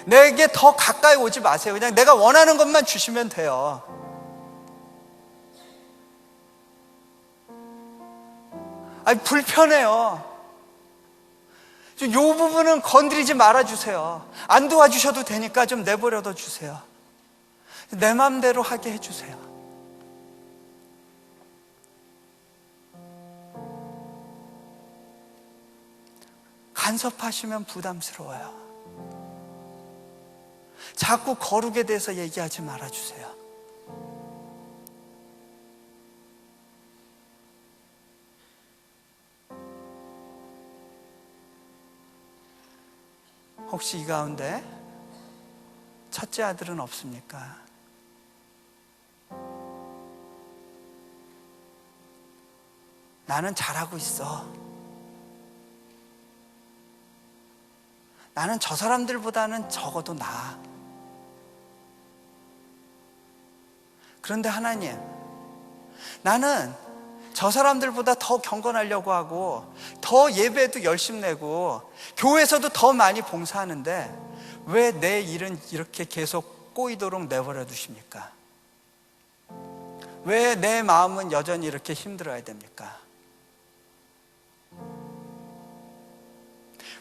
내게 더 가까이 오지 마세요. 그냥 내가 원하는 것만 주시면 돼요. 불편해요. 이 부분은 건드리지 말아주세요. 안 도와주셔도 되니까 좀 내버려둬 주세요. 내 마음대로 하게 해주세요. 간섭하시면 부담스러워요. 자꾸 거룩에 대해서 얘기하지 말아주세요. 혹시 이 가운데 첫째 아들은 없습니까? 나는 잘하고 있어. 나는 저 사람들보다는 적어도 나아. 그런데 하나님, 나는 저 사람들보다 더 경건하려고 하고 더 예배도 열심히 내고 교회에서도 더 많이 봉사하는데 왜 내 일은 이렇게 계속 꼬이도록 내버려 두십니까? 왜 내 마음은 여전히 이렇게 힘들어야 됩니까?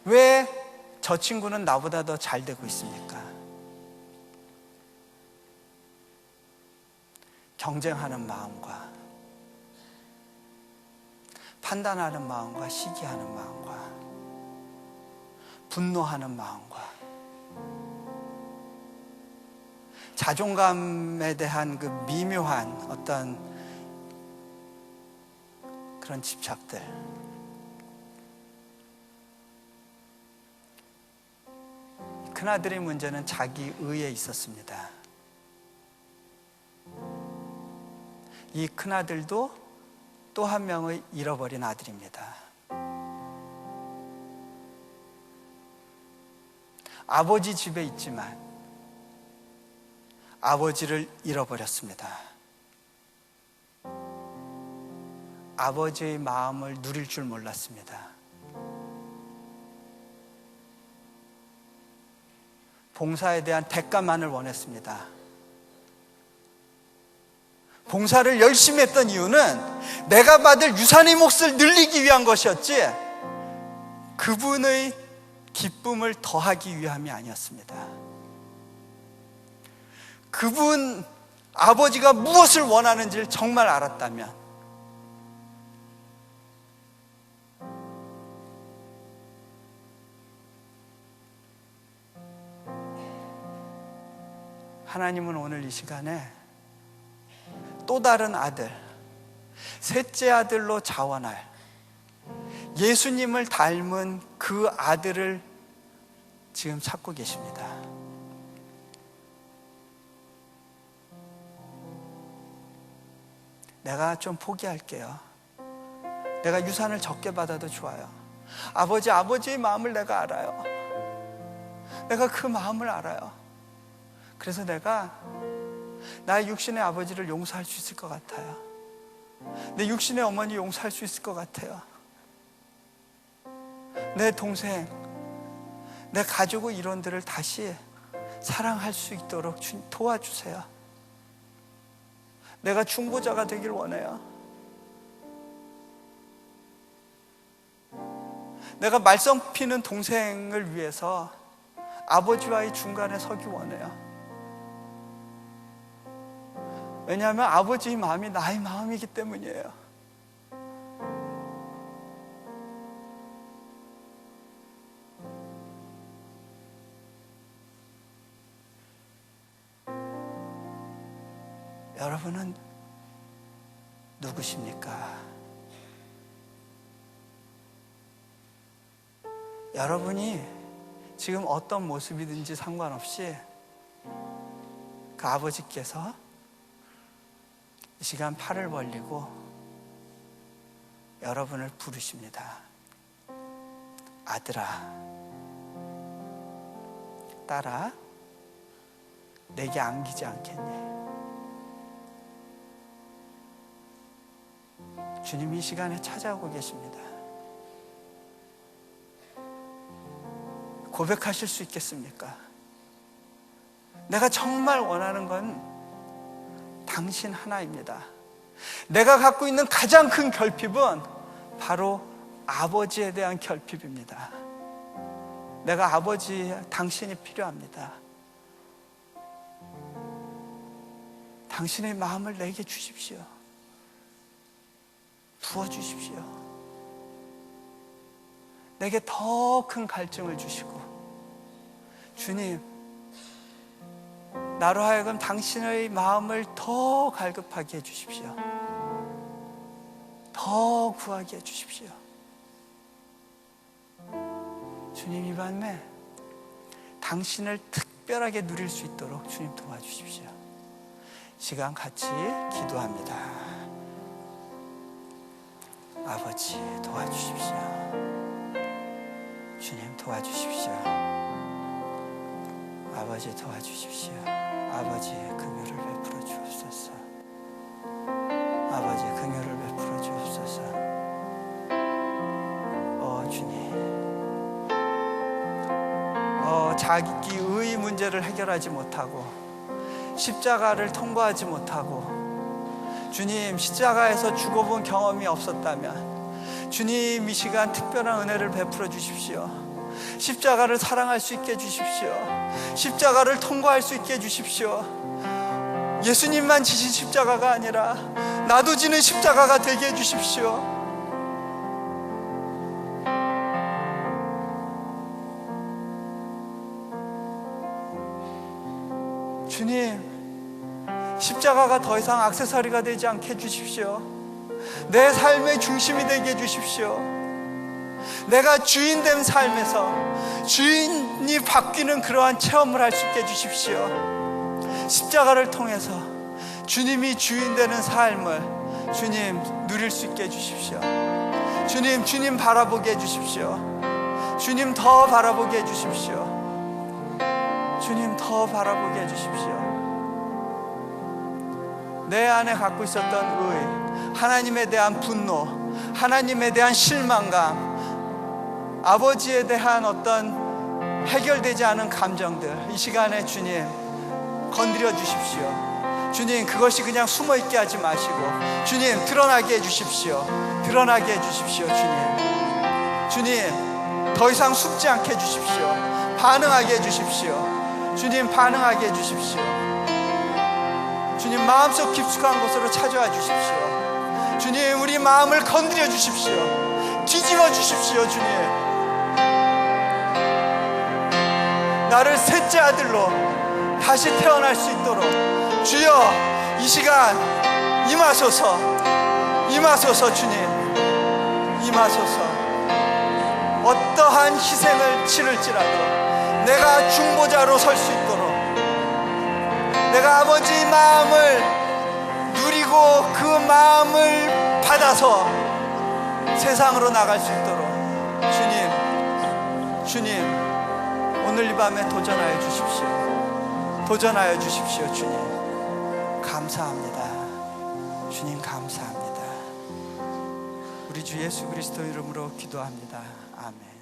왜 저 친구는 나보다 더 잘 되고 있습니까? 경쟁하는 마음과 판단하는 마음과 시기하는 마음과 분노하는 마음과 자존감에 대한 그 미묘한 어떤 그런 집착들, 큰아들의 문제는 자기 의에 있었습니다. 이 큰아들도 또 한 명의 잃어버린 아들입니다. 아버지 집에 있지만 아버지를 잃어버렸습니다. 아버지의 마음을 누릴 줄 몰랐습니다. 봉사에 대한 대가만을 원했습니다. 봉사를 열심히 했던 이유는 내가 받을 유산의 몫을 늘리기 위한 것이었지 그분의 기쁨을 더하기 위함이 아니었습니다. 그분 아버지가 무엇을 원하는지를 정말 알았다면 하나님은 오늘 이 시간에 또 다른 아들, 셋째 아들로 자원할 예수님을 닮은 그 아들을 지금 찾고 계십니다. 내가 좀 포기할게요. 내가 유산을 적게 받아도 좋아요. 아버지의 마음을 내가 알아요. 내가 그 마음을 알아요. 그래서 내가 나의 육신의 아버지를 용서할 수 있을 것 같아요. 내 육신의 어머니 용서할 수 있을 것 같아요. 내 동생, 내 가족의 일원들을 다시 사랑할 수 있도록 도와주세요. 내가 중보자가 되길 원해요. 내가 말썽 피는 동생을 위해서 아버지와의 중간에 서기 원해요. 왜냐하면 아버지의 마음이 나의 마음이기 때문이에요. 여러분은 누구십니까? 여러분이 지금 어떤 모습이든지 상관없이 그 아버지께서 이 시간 팔을 벌리고 여러분을 부르십니다. 아들아, 딸아, 내게 안기지 않겠니? 주님이 이 시간에 찾아오고 계십니다. 고백하실 수 있겠습니까? 내가 정말 원하는 건 당신 하나입니다. 내가 갖고 있는 가장 큰 결핍은 바로 아버지에 대한 결핍입니다. 내가 아버지, 당신이 필요합니다. 당신의 마음을 내게 주십시오. 부어주십시오. 내게 더 큰 갈증을 주시고, 주님, 나로 하여금 당신의 마음을 더 갈급하게 해주십시오. 더 구하게 해주십시오. 주님, 이 밤에 당신을 특별하게 누릴 수 있도록 주님 도와주십시오. 시간 같이 기도합니다. 아버지 도와주십시오. 주님 도와주십시오. 아버지 도와주십시오. 아버지 긍휼을 베풀어 주옵소서. 아버지 긍휼을 베풀어 주옵소서. 주님, 자기의 문제를 해결하지 못하고 십자가를 통과하지 못하고 주님, 십자가에서 죽어본 경험이 없었다면 주님, 이 시간 특별한 은혜를 베풀어 주십시오. 십자가를 사랑할 수 있게 해주십시오. 십자가를 통과할 수 있게 해주십시오. 예수님만 지신 십자가가 아니라 나도 지는 십자가가 되게 해주십시오. 주님, 십자가가 더 이상 액세서리가 되지 않게 해주십시오. 내 삶의 중심이 되게 해주십시오. 내가 주인된 삶에서 주인이 바뀌는 그러한 체험을 할 수 있게 해주십시오. 십자가를 통해서 주님이 주인 되는 삶을 주님 누릴 수 있게 해주십시오. 주님, 주님 바라보게 해주십시오. 주님 더 바라보게 해주십시오. 주님 더 바라보게 해주십시오. 내 안에 갖고 있었던 의, 하나님에 대한 분노, 하나님에 대한 실망감, 아버지에 대한 어떤 해결되지 않은 감정들, 이 시간에 주님 건드려 주십시오. 주님, 그것이 그냥 숨어있게 하지 마시고 주님 드러나게 해주십시오. 드러나게 해주십시오. 주님, 더 이상 숨지 않게 해주십시오. 반응하게 해주십시오. 주님, 반응하게 해주십시오. 주님, 마음속 깊숙한 곳으로 찾아와 주십시오. 주님, 우리 마음을 건드려 주십시오. 뒤집어 주십시오. 주님, 나를 셋째 아들로 다시 태어날 수 있도록 주여 이 시간 임하소서, 임하소서. 주님 임하소서. 어떠한 희생을 치를지라도 내가 중보자로 설 수 있도록, 내가 아버지 마음을 누리고 그 마음을 받아서 세상으로 나갈 수 있도록 주님 오늘 이 밤에 도전하여 주십시오. 도전하여 주십시오. 주님 감사합니다. 주님 감사합니다. 우리 주 예수 그리스도 이름으로 기도합니다. 아멘.